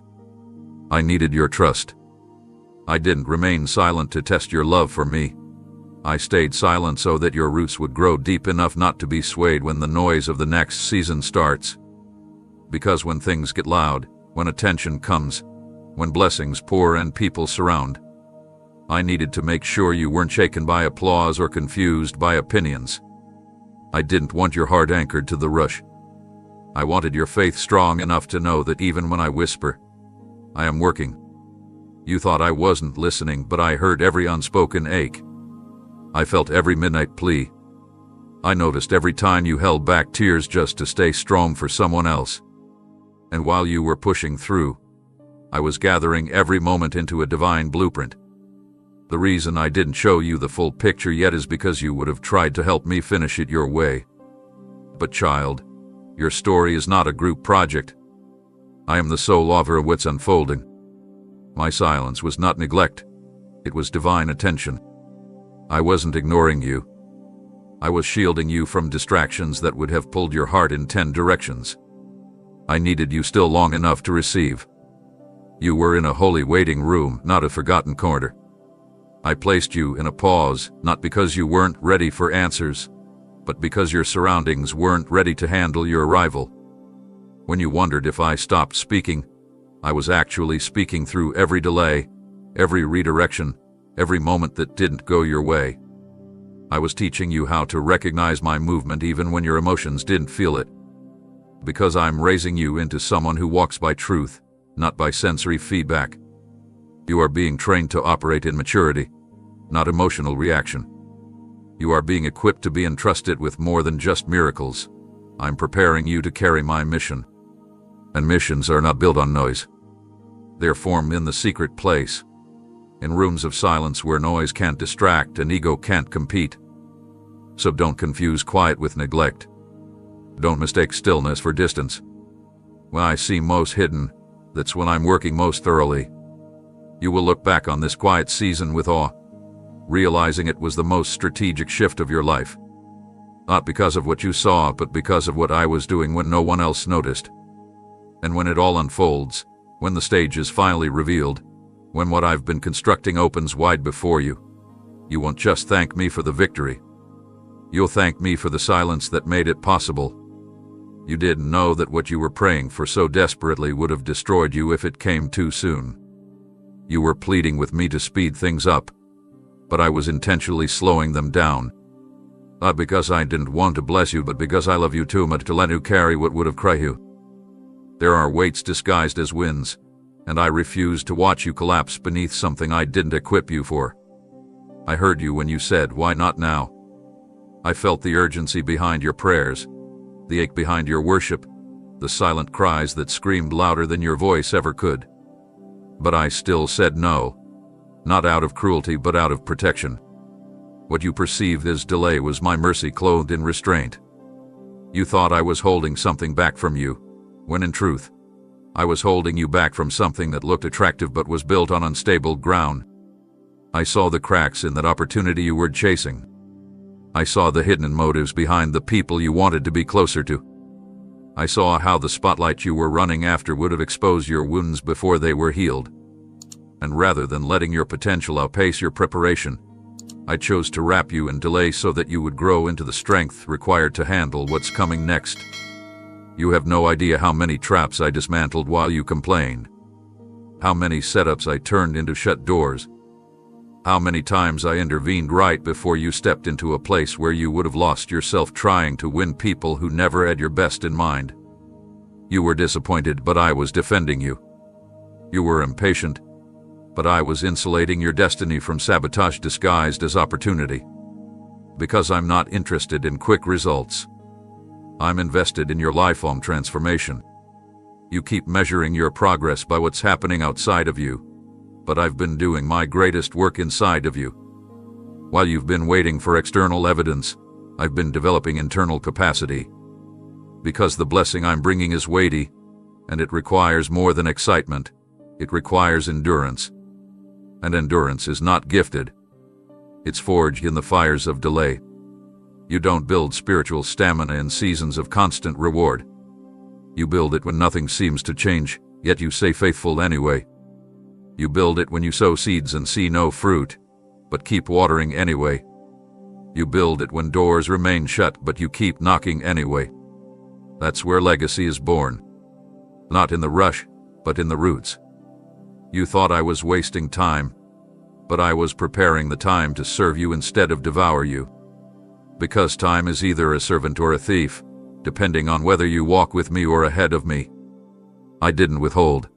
I needed your trust. I didn't remain silent to test your love for me. I stayed silent so that your roots would grow deep enough not to be swayed when the noise of the next season starts. Because when things get loud, when attention comes, when blessings pour and people surround, I needed to make sure you weren't shaken by applause or confused by opinions. I didn't want your heart anchored to the rush. I wanted your faith strong enough to know that even when I whisper, I am working. You thought I wasn't listening, but I heard every unspoken ache. I felt every midnight plea. I noticed every time you held back tears just to stay strong for someone else. And while you were pushing through, I was gathering every moment into a divine blueprint. The reason I didn't show you the full picture yet is because you would have tried to help me finish it your way. But child, your story is not a group project. I am the sole author of what's unfolding. My silence was not neglect. It was divine attention. I wasn't ignoring you. I was shielding you from distractions that would have pulled your heart in 10 directions. I needed you still long enough to receive. You were in a holy waiting room, not a forgotten corner. I placed you in a pause, not because you weren't ready for answers, but because your surroundings weren't ready to handle your arrival. When you wondered if I stopped speaking, I was actually speaking through every delay, every redirection, every moment that didn't go your way. I was teaching you how to recognize my movement even when your emotions didn't feel it. Because I'm raising you into someone who walks by truth, not by sensory feedback. You are being trained to operate in maturity, not emotional reaction. You are being equipped to be entrusted with more than just miracles. I'm preparing you to carry my mission. And missions are not built on noise. They're formed in the secret place, in rooms of silence where noise can't distract and ego can't compete. So don't confuse quiet with neglect. Don't mistake stillness for distance. When I seem most hidden, that's when I'm working most thoroughly. You will look back on this quiet season with awe, realizing it was the most strategic shift of your life. Not because of what you saw, but because of what I was doing when no one else noticed. And when it all unfolds, when the stage is finally revealed, when what I've been constructing opens wide before you, you won't just thank me for the victory. You'll thank me for the silence that made it possible. You didn't know that what you were praying for so desperately would have destroyed you if it came too soon. You were pleading with me to speed things up, but I was intentionally slowing them down. Not because I didn't want to bless you, but because I love you too much to let you carry what would have cried you. There are weights disguised as winds, and I refuse to watch you collapse beneath something I didn't equip you for. I heard you when you said, "Why not now?" I felt the urgency behind your prayers, the ache behind your worship, the silent cries that screamed louder than your voice ever could. But I still said no, not out of cruelty but out of protection. What you perceived as delay was my mercy clothed in restraint. You thought I was holding something back from you, when in truth, I was holding you back from something that looked attractive but was built on unstable ground. I saw the cracks in that opportunity you were chasing. I saw the hidden motives behind the people you wanted to be closer to. I saw how the spotlight you were running after would have exposed your wounds before they were healed. And rather than letting your potential outpace your preparation, I chose to wrap you in delay so that you would grow into the strength required to handle what's coming next. You have no idea how many traps I dismantled while you complained. How many setups I turned into shut doors. How many times I intervened right before you stepped into a place where you would have lost yourself trying to win people who never had your best in mind. You were disappointed, but I was defending you. You were impatient, but I was insulating your destiny from sabotage disguised as opportunity. Because I'm not interested in quick results. I'm invested in your lifelong transformation. You keep measuring your progress by what's happening outside of you, but I've been doing my greatest work inside of you. While you've been waiting for external evidence, I've been developing internal capacity. Because the blessing I'm bringing is weighty, and it requires more than excitement, it requires endurance. And endurance is not gifted. It's forged in the fires of delay. You don't build spiritual stamina in seasons of constant reward. You build it when nothing seems to change, yet you stay faithful anyway. You build it when you sow seeds and see no fruit, but keep watering anyway. You build it when doors remain shut, but you keep knocking anyway. That's where legacy is born. Not in the rush, but in the roots. You thought I was wasting time, but I was preparing the time to serve you instead of devour you. Because time is either a servant or a thief, depending on whether you walk with me or ahead of me. I didn't withhold.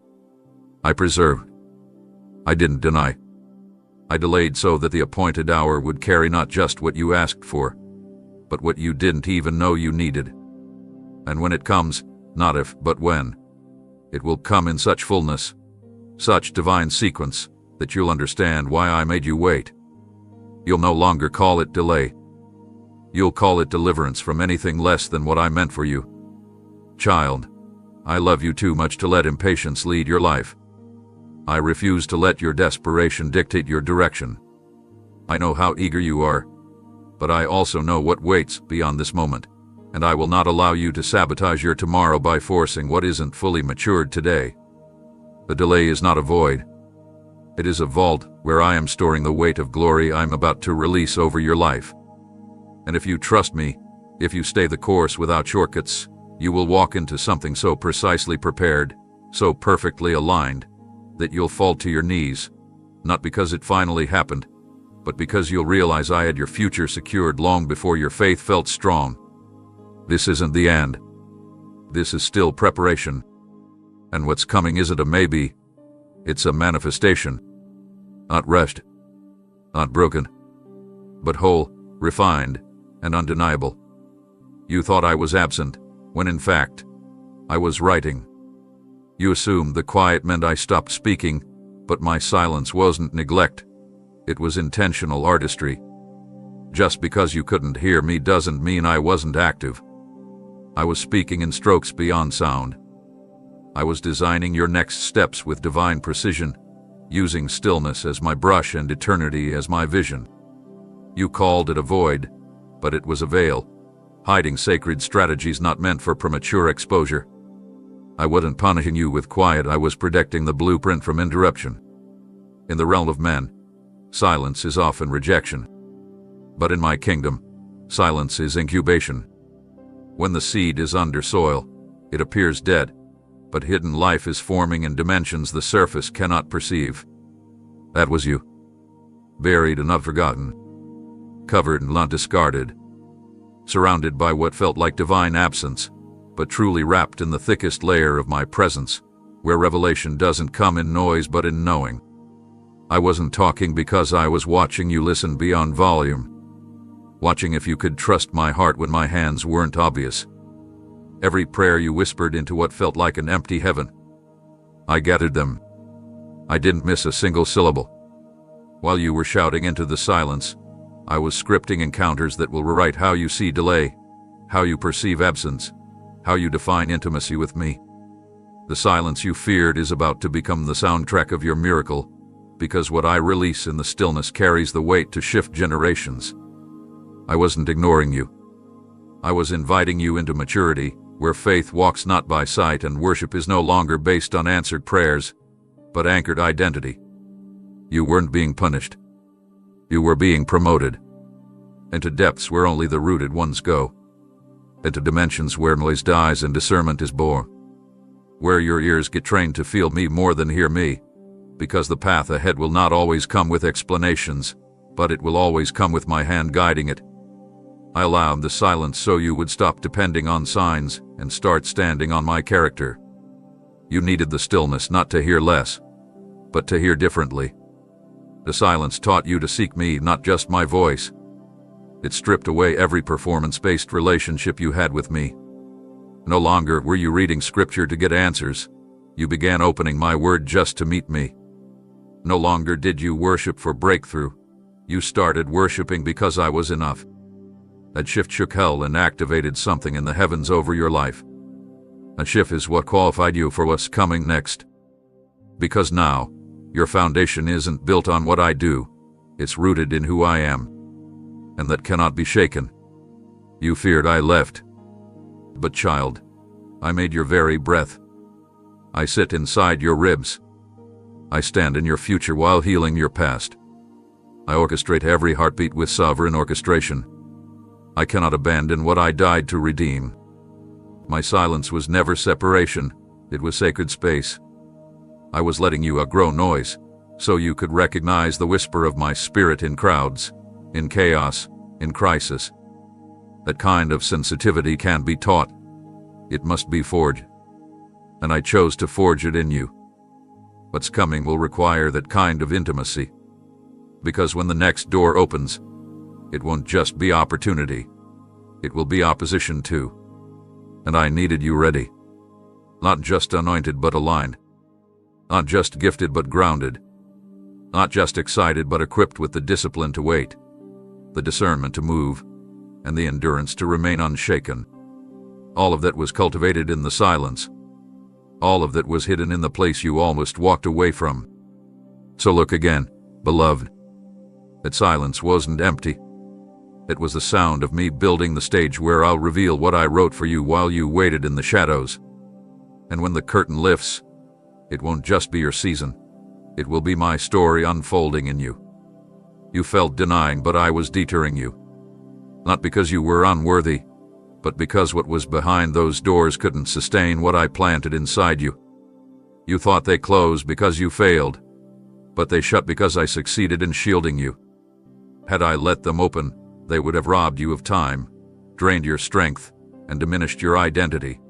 I preserved. I didn't deny. I delayed so that the appointed hour would carry not just what you asked for, but what you didn't even know you needed. And when it comes, not if, but when, it will come in such fullness, such divine sequence, that you'll understand why I made you wait. You'll no longer call it delay. You'll call it deliverance from anything less than what I meant for you. Child, I love you too much to let impatience lead your life. I refuse to let your desperation dictate your direction. I know how eager you are, but I also know what waits beyond this moment, and I will not allow you to sabotage your tomorrow by forcing what isn't fully matured today. The delay is not a void. It is a vault where I am storing the weight of glory I'm about to release over your life. And if you trust me, if you stay the course without shortcuts, you will walk into something so precisely prepared, so perfectly aligned, that you'll fall to your knees, not because it finally happened, but because you'll realize I had your future secured long before your faith felt strong. This isn't the end. This is still preparation. And what's coming isn't a maybe, it's a manifestation. Not rushed, not broken, but whole, refined, and undeniable. You thought I was absent, when in fact, I was writing. You assumed the quiet meant I stopped speaking, but my silence wasn't neglect. It was intentional artistry. Just because you couldn't hear me doesn't mean I wasn't active. I was speaking in strokes beyond sound. I was designing your next steps with divine precision, using stillness as my brush and eternity as my vision. You called it a void, but it was a veil, hiding sacred strategies not meant for premature exposure. I wasn't punishing you with quiet, I was protecting the blueprint from interruption. In the realm of men, silence is often rejection. But in my kingdom, silence is incubation. When the seed is under soil, it appears dead, but hidden life is forming in dimensions the surface cannot perceive. That was you. Buried and not forgotten. Covered and not discarded. Surrounded by what felt like divine absence, but truly wrapped in the thickest layer of my presence, where revelation doesn't come in noise but in knowing. I wasn't talking because I was watching you listen beyond volume. Watching if you could trust my heart when my hands weren't obvious. Every prayer you whispered into what felt like an empty heaven. I gathered them. I didn't miss a single syllable. While you were shouting into the silence, I was scripting encounters that will rewrite how you see delay, how you perceive absence, how you define intimacy with me. The silence you feared is about to become the soundtrack of your miracle, because what I release in the stillness carries the weight to shift generations. I wasn't ignoring you. I was inviting you into maturity, where faith walks not by sight and worship is no longer based on answered prayers, but anchored identity. You weren't being punished. You were being promoted. Into depths where only the rooted ones go. Into dimensions where noise dies and discernment is born. Where your ears get trained to feel me more than hear me, because the path ahead will not always come with explanations, but it will always come with my hand guiding it. I allowed the silence so you would stop depending on signs and start standing on my character. You needed the stillness not to hear less, but to hear differently. The silence taught you to seek me, not just my voice. It stripped away every performance-based relationship you had with me. No longer were you reading scripture to get answers. You began opening my word just to meet me. No longer did you worship for breakthrough. You started worshiping because I was enough. That shift shook hell and activated something in the heavens over your life. A shift is what qualified you for what's coming next. Because now, your foundation isn't built on what I do, it's rooted in who I am. And that cannot be shaken. You feared I left. But child, I made your very breath. I sit inside your ribs. I stand in your future while healing your past. I orchestrate every heartbeat with sovereign orchestration. I cannot abandon what I died to redeem. My silence was never separation, it was sacred space. I was letting you outgrow noise, so you could recognize the whisper of my spirit in crowds, in chaos, in crisis. That kind of sensitivity can't be taught. It must be forged. And I chose to forge it in you. What's coming will require that kind of intimacy. Because when the next door opens, it won't just be opportunity. It will be opposition too. And I needed you ready. Not just anointed but aligned. Not just gifted but grounded. Not just excited, but equipped with the discipline to wait, the discernment to move, and the endurance to remain unshaken. All of that was cultivated in the silence. All of that was hidden in the place you almost walked away from. So look again, beloved. That silence wasn't empty. It was the sound of me building the stage where I'll reveal what I wrote for you while you waited in the shadows. And when the curtain lifts, it won't just be your season. It will be my story unfolding in you. You felt denying, but I was deterring you. Not because you were unworthy, but because what was behind those doors couldn't sustain what I planted inside you. You thought they closed because you failed, but they shut because I succeeded in shielding you. Had I let them open, they would have robbed you of time, drained your strength, and diminished your identity.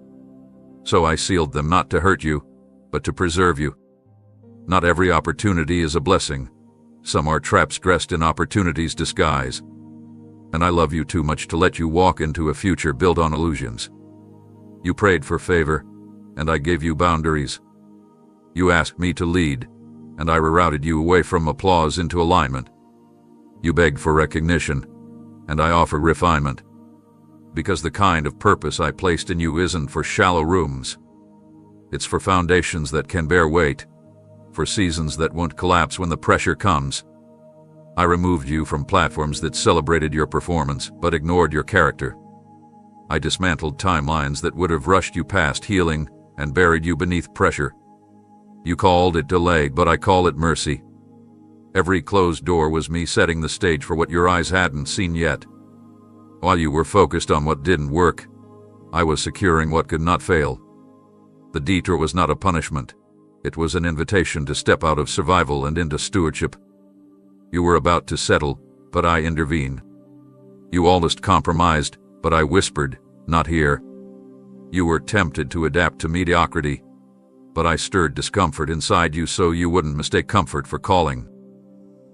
So I sealed them not to hurt you, but to preserve you. Not every opportunity is a blessing. Some are traps dressed in opportunity's disguise. And I love you too much to let you walk into a future built on illusions. You prayed for favor, and I gave you boundaries. You asked me to lead, and I rerouted you away from applause into alignment. You begged for recognition, and I offer refinement. Because the kind of purpose I placed in you isn't for shallow rooms. It's for foundations that can bear weight, for seasons that won't collapse when the pressure comes. I removed you from platforms that celebrated your performance but ignored your character. I dismantled timelines that would have rushed you past healing and buried you beneath pressure. You called it delay, but I call it mercy. Every closed door was me setting the stage for what your eyes hadn't seen yet. While you were focused on what didn't work, I was securing what could not fail. The detour was not a punishment. It was an invitation to step out of survival and into stewardship. You were about to settle, but I intervened. You almost compromised, but I whispered, not here. You were tempted to adapt to mediocrity, but I stirred discomfort inside you so you wouldn't mistake comfort for calling.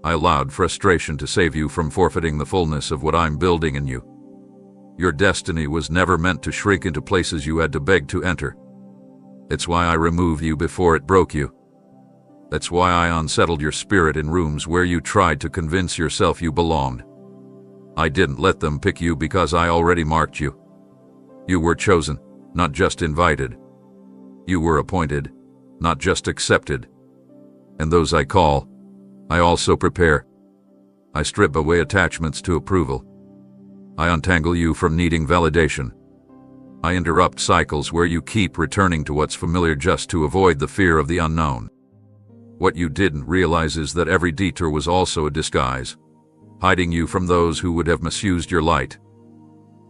I allowed frustration to save you from forfeiting the fullness of what I'm building in you. Your destiny was never meant to shrink into places you had to beg to enter. It's why I removed you before it broke you. That's why I unsettled your spirit in rooms where you tried to convince yourself you belonged. I didn't let them pick you because I already marked you. You were chosen, not just invited. You were appointed, not just accepted. And those I call, I also prepare. I strip away attachments to approval. I untangle you from needing validation. I interrupt cycles where you keep returning to what's familiar just to avoid the fear of the unknown. What you didn't realize is that every detour was also a disguise, hiding you from those who would have misused your light.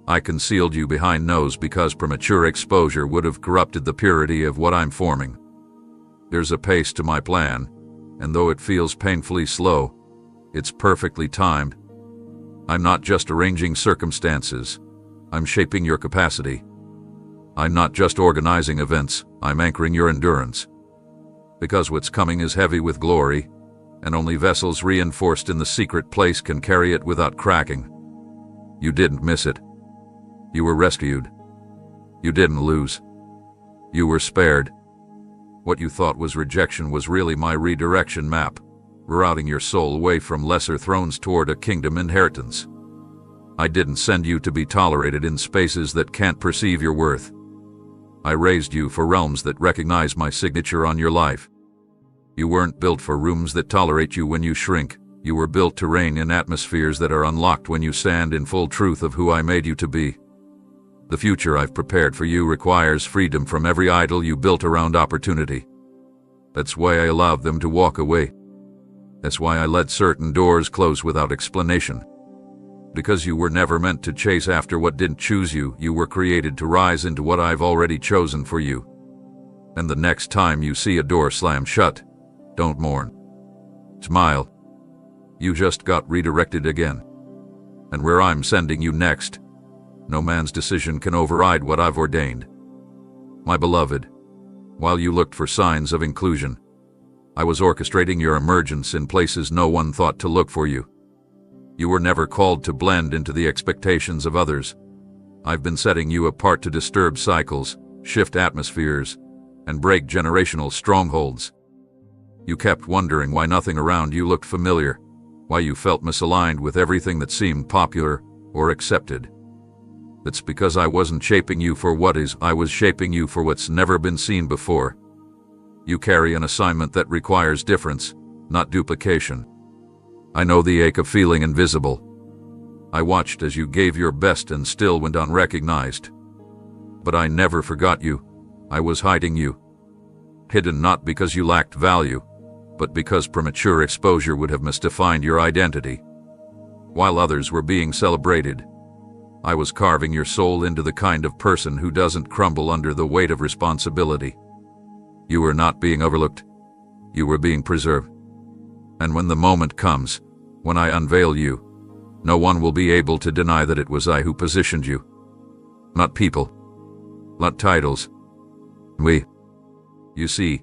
I concealed you behind no's because premature exposure would have corrupted the purity of what I'm forming. There's a pace to my plan, and though it feels painfully slow, it's perfectly timed. I'm not just arranging circumstances, I'm shaping your capacity. I'm not just organizing events, I'm anchoring your endurance. Because what's coming is heavy with glory, and only vessels reinforced in the secret place can carry it without cracking. You didn't miss it. You were rescued. You didn't lose. You were spared. What you thought was rejection was really my redirection map, routing your soul away from lesser thrones toward a kingdom inheritance. I didn't send you to be tolerated in spaces that can't perceive your worth. I raised you for realms that recognize my signature on your life. You weren't built for rooms that tolerate you when you shrink. You were built to reign in atmospheres that are unlocked when you stand in full truth of who I made you to be. The future I've prepared for you requires freedom from every idol you built around opportunity. That's why I allowed them to walk away. That's why I let certain doors close without explanation. Because you were never meant to chase after what didn't choose you, you were created to rise into what I've already chosen for you. And the next time you see a door slam shut, don't mourn. Smile. You just got redirected again. And where I'm sending you next, no man's decision can override what I've ordained. My beloved, while you looked for signs of inclusion, I was orchestrating your emergence in places no one thought to look for you. You were never called to blend into the expectations of others. I've been setting you apart to disturb cycles, shift atmospheres, and break generational strongholds. You kept wondering why nothing around you looked familiar, why you felt misaligned with everything that seemed popular or accepted. It's because I wasn't shaping you for what is, I was shaping you for what's never been seen before. You carry an assignment that requires difference, not duplication. I know the ache of feeling invisible. I watched as you gave your best and still went unrecognized. But I never forgot you. I was hiding you. Hidden not because you lacked value, but because premature exposure would have misdefined your identity. While others were being celebrated, I was carving your soul into the kind of person who doesn't crumble under the weight of responsibility. You were not being overlooked. You were being preserved. And when the moment comes, when I unveil you, no one will be able to deny that it was I who positioned you. Not people. Not titles. We. You see,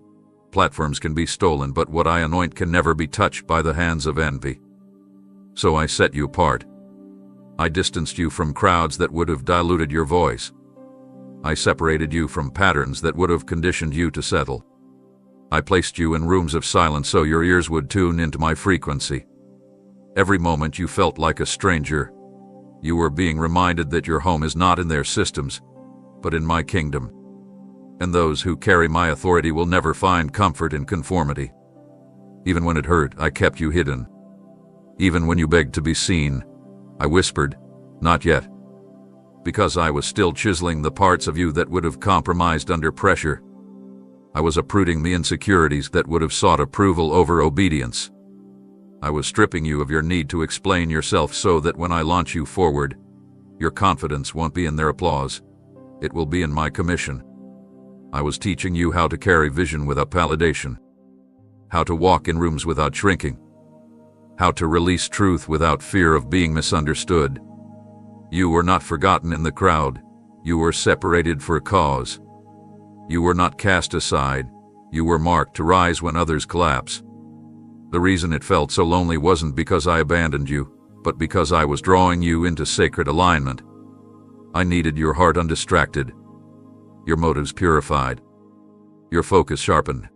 platforms can be stolen, but what I anoint can never be touched by the hands of envy. So I set you apart. I distanced you from crowds that would have diluted your voice. I separated you from patterns that would have conditioned you to settle. I placed you in rooms of silence so your ears would tune into my frequency. Every moment you felt like a stranger. You were being reminded that your home is not in their systems, but in my kingdom. And those who carry my authority will never find comfort in conformity. Even when it hurt, I kept you hidden. Even when you begged to be seen, I whispered, "Not yet." Because I was still chiseling the parts of you that would have compromised under pressure. I was uprooting the insecurities that would have sought approval over obedience. I was stripping you of your need to explain yourself so that when I launch you forward, your confidence won't be in their applause. It will be in my commission. I was teaching you how to carry vision without validation, how to walk in rooms without shrinking, how to release truth without fear of being misunderstood. You were not forgotten in the crowd. You were separated for a cause. You were not cast aside. You were marked to rise when others collapse. The reason it felt so lonely wasn't because I abandoned you, but because I was drawing you into sacred alignment. I needed your heart undistracted, your motives purified, your focus sharpened.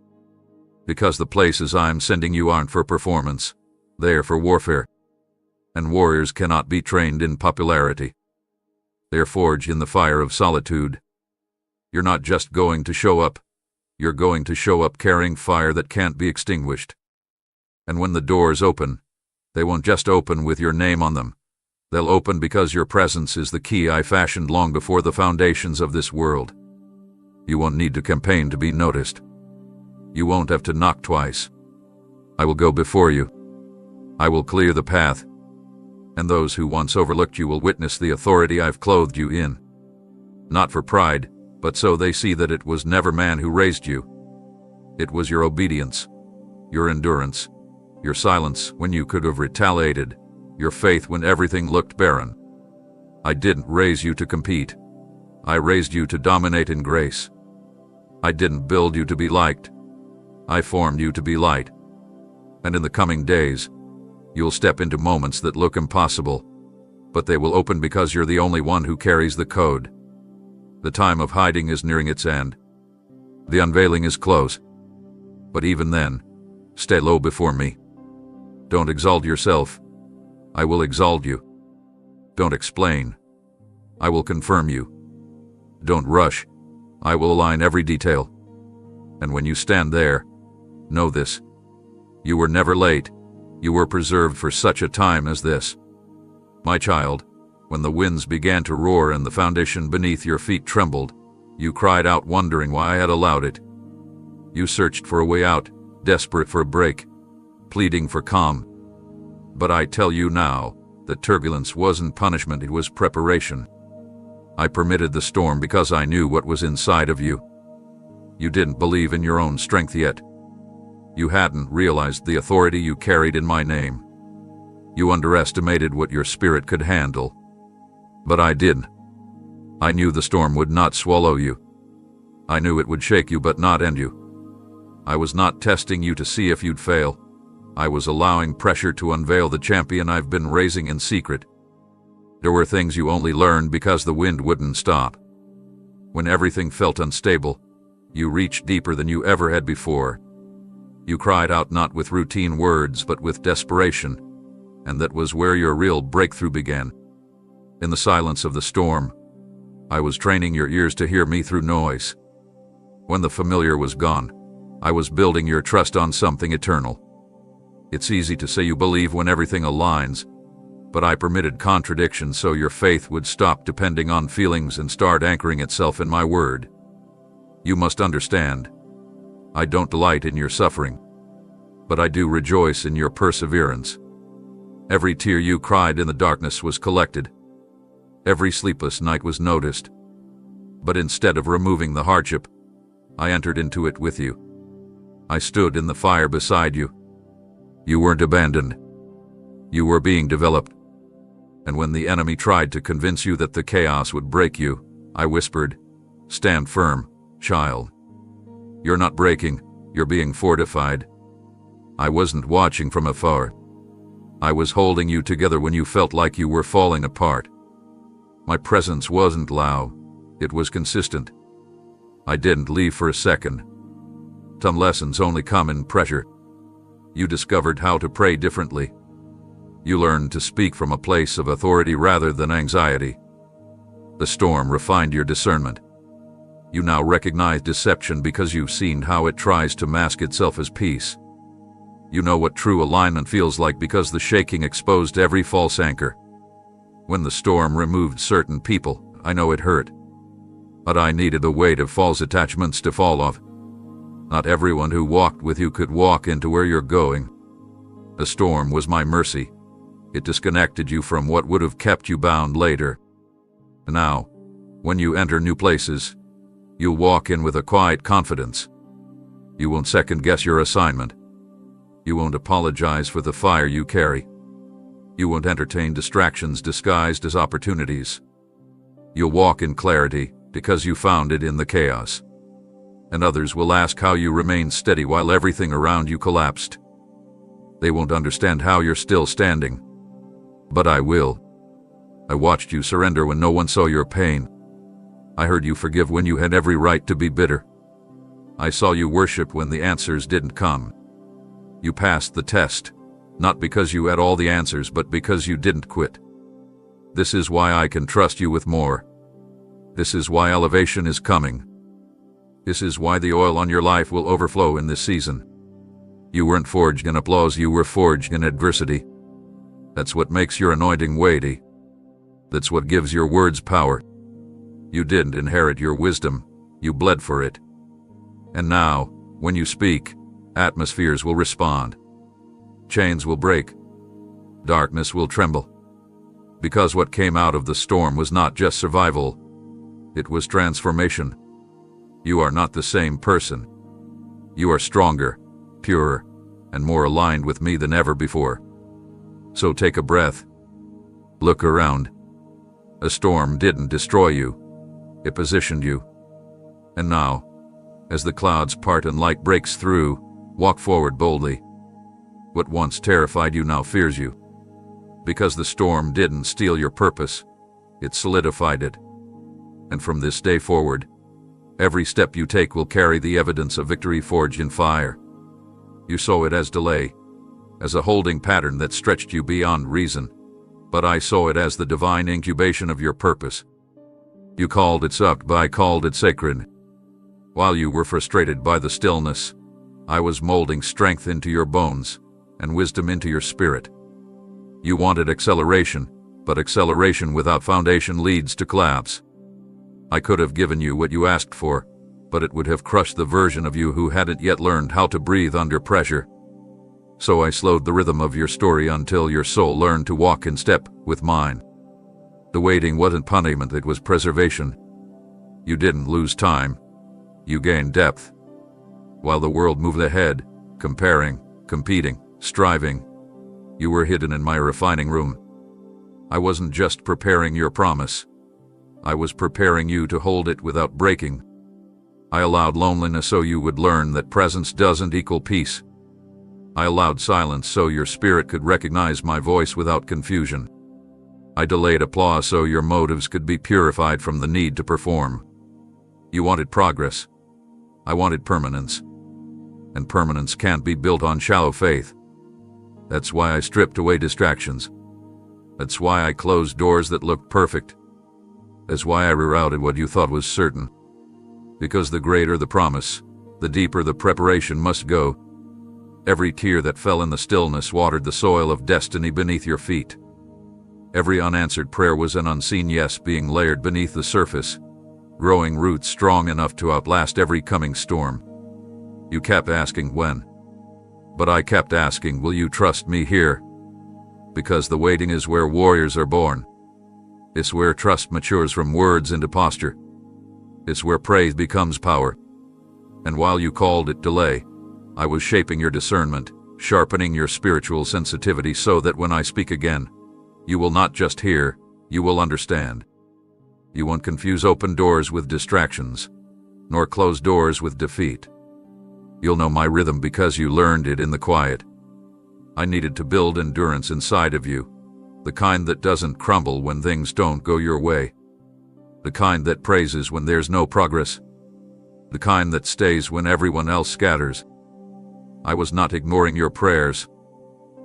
Because the places I'm sending you aren't for performance, they're for warfare. And warriors cannot be trained in popularity. They're forged in the fire of solitude. You're not just going to show up. You're going to show up carrying fire that can't be extinguished. And when the doors open, they won't just open with your name on them. They'll open because your presence is the key I fashioned long before the foundations of this world. You won't need to campaign to be noticed. You won't have to knock twice. I will go before you. I will clear the path. And those who once overlooked you will witness the authority I've clothed you in. Not for pride, but so they see that it was never man who raised you. It was your obedience, your endurance, your silence when you could have retaliated, your faith when everything looked barren. I didn't raise you to compete. I raised you to dominate in grace. I didn't build you to be liked. I formed you to be light. And in the coming days, you'll step into moments that look impossible, but they will open because you're the only one who carries the code. The time of hiding is nearing its end. The unveiling is close. But even then, stay low before me. Don't exalt yourself. I will exalt you. Don't explain. I will confirm you. Don't rush. I will align every detail. And when you stand there, know this. You were never late. You were preserved for such a time as this. My child, when the winds began to roar and the foundation beneath your feet trembled, you cried out wondering why I had allowed it. You searched for a way out, desperate for a break, pleading for calm. But I tell you now, that turbulence wasn't punishment, it was preparation. I permitted the storm because I knew what was inside of you. You didn't believe in your own strength yet. You hadn't realized the authority you carried in my name. You underestimated what your spirit could handle. But I did. I knew the storm would not swallow you. I knew it would shake you but not end you. I was not testing you to see if you'd fail. I was allowing pressure to unveil the champion I've been raising in secret. There were things you only learned because the wind wouldn't stop. When everything felt unstable, you reached deeper than you ever had before. You cried out not with routine words but with desperation, and that was where your real breakthrough began. In the silence of the storm, I was training your ears to hear me through noise. When the familiar was gone, I was building your trust on something eternal. It's easy to say you believe when everything aligns, but I permitted contradiction so your faith would stop depending on feelings and start anchoring itself in my word. You must understand, I don't delight in your suffering, but I do rejoice in your perseverance. Every tear you cried in the darkness was collected. Every sleepless night was noticed. But instead of removing the hardship, I entered into it with you. I stood in the fire beside you. You weren't abandoned. You were being developed. And when the enemy tried to convince you that the chaos would break you, I whispered, "Stand firm, child. You're not breaking, you're being fortified." I wasn't watching from afar. I was holding you together when you felt like you were falling apart. My presence wasn't loud, it was consistent. I didn't leave for a second. Some lessons only come in pressure. You discovered how to pray differently. You learned to speak from a place of authority rather than anxiety. The storm refined your discernment. You now recognize deception because you've seen how it tries to mask itself as peace. You know what true alignment feels like because the shaking exposed every false anchor. When the storm removed certain people, I know it hurt. But I needed the weight of false attachments to fall off. Not everyone who walked with you could walk into where you're going. The storm was my mercy. It disconnected you from what would have kept you bound later. Now, when you enter new places, you'll walk in with a quiet confidence. You won't second-guess your assignment. You won't apologize for the fire you carry. You won't entertain distractions disguised as opportunities. You'll walk in clarity because you found it in the chaos. And others will ask how you remained steady while everything around you collapsed. They won't understand how you're still standing. But I will. I watched you surrender when no one saw your pain. I heard you forgive when you had every right to be bitter. I saw you worship when the answers didn't come. You passed the test, not because you had all the answers, but because you didn't quit. This is why I can trust you with more. This is why elevation is coming. This is why the oil on your life will overflow in this season. You weren't forged in applause, you were forged in adversity. That's what makes your anointing weighty. That's what gives your words power. You didn't inherit your wisdom, you bled for it. And now, when you speak, atmospheres will respond. Chains will break. Darkness will tremble. Because what came out of the storm was not just survival, it was transformation. You are not the same person. You are stronger, purer, and more aligned with me than ever before. So take a breath. Look around. A storm didn't destroy you. It positioned you. And now, as the clouds part and light breaks through, walk forward boldly. What once terrified you now fears you. Because the storm didn't steal your purpose, it solidified it. And from this day forward, every step you take will carry the evidence of victory forged in fire. You saw it as delay, as a holding pattern that stretched you beyond reason, but I saw it as the divine incubation of your purpose. You called it sucked, but I called it sacred. While you were frustrated by the stillness, I was molding strength into your bones and wisdom into your spirit. You wanted acceleration, but acceleration without foundation leads to collapse. I could have given you what you asked for, but it would have crushed the version of you who hadn't yet learned how to breathe under pressure. So I slowed the rhythm of your story until your soul learned to walk in step with mine. The waiting wasn't punishment, it was preservation. You didn't lose time. You gained depth. While the world moved ahead, comparing, competing, striving, you were hidden in my refining room. I wasn't just preparing your promise. I was preparing you to hold it without breaking. I allowed loneliness so you would learn that presence doesn't equal peace. I allowed silence so your spirit could recognize my voice without confusion. I delayed applause so your motives could be purified from the need to perform. You wanted progress. I wanted permanence. and permanence can't be built on shallow faith. That's why I stripped away distractions. That's why I closed doors that looked perfect. That's why I rerouted what you thought was certain. Because the greater the promise, the deeper the preparation must go. Every tear that fell in the stillness watered the soil of destiny beneath your feet. Every unanswered prayer was an unseen yes being layered beneath the surface, growing roots strong enough to outlast every coming storm. You kept asking when. But I kept asking, will you trust me here? Because the waiting is where warriors are born. It's where trust matures from words into posture. It's where praise becomes power. And while you called it delay, I was shaping your discernment, sharpening your spiritual sensitivity so that when I speak again, you will not just hear, you will understand. You won't confuse open doors with distractions, nor close doors with defeat. You'll know my rhythm because you learned it in the quiet. I needed to build endurance inside of you, the kind that doesn't crumble when things don't go your way, the kind that praises when there's no progress, the kind that stays when everyone else scatters. I was not ignoring your prayers.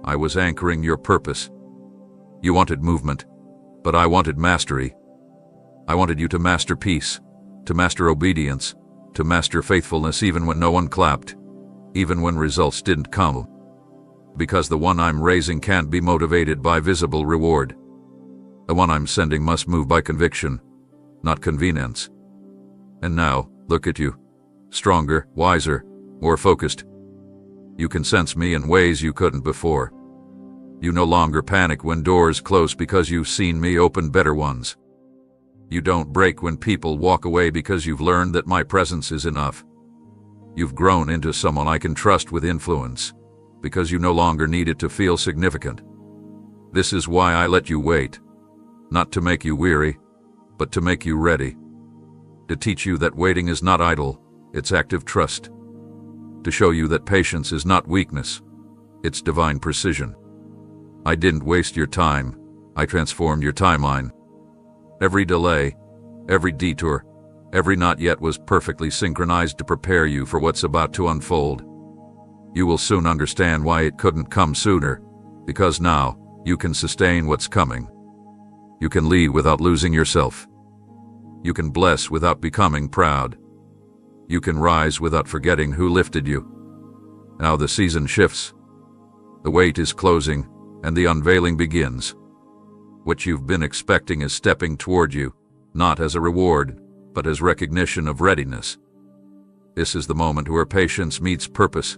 I was anchoring your purpose. You wanted movement, but I wanted mastery. I wanted you to master peace, to master obedience, to master faithfulness even when no one clapped, even when results didn't come. Because the one I'm raising can't be motivated by visible reward. The one I'm sending must move by conviction, not convenience. And now, look at you. Stronger, wiser, more focused. You can sense me in ways you couldn't before. You no longer panic when doors close because you've seen me open better ones. You don't break when people walk away because you've learned that my presence is enough. You've grown into someone I can trust with influence, because you no longer need it to feel significant. This is why I let you wait, not to make you weary, but to make you ready. To teach you that waiting is not idle, it's active trust. To show you that patience is not weakness, it's divine precision. I didn't waste your time, I transformed your timeline. Every delay, every detour, every not yet was perfectly synchronized to prepare you for what's about to unfold. You will soon understand why it couldn't come sooner, because now, you can sustain what's coming. You can lead without losing yourself. You can bless without becoming proud. You can rise without forgetting who lifted you. Now the season shifts. The wait is closing, and the unveiling begins. What you've been expecting is stepping toward you, not as a reward, but as recognition of readiness. This is the moment where patience meets purpose.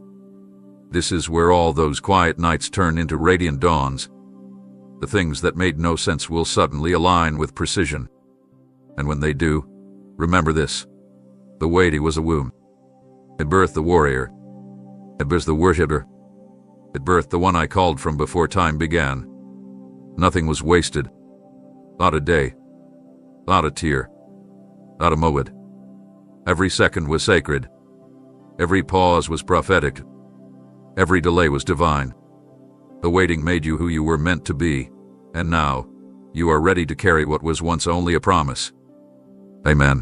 This is where all those quiet nights turn into radiant dawns. The things that made no sense will suddenly align with precision. And when they do, remember this. The waiting was a womb. It birthed the warrior. It birthed the worshiper. It birthed the one I called from before time began. Nothing was wasted. Not a day. Not a tear. Not a moment. Every second was sacred. Every pause was prophetic. Every delay was divine. The waiting made you who you were meant to be, and now, you are ready to carry what was once only a promise. Amen.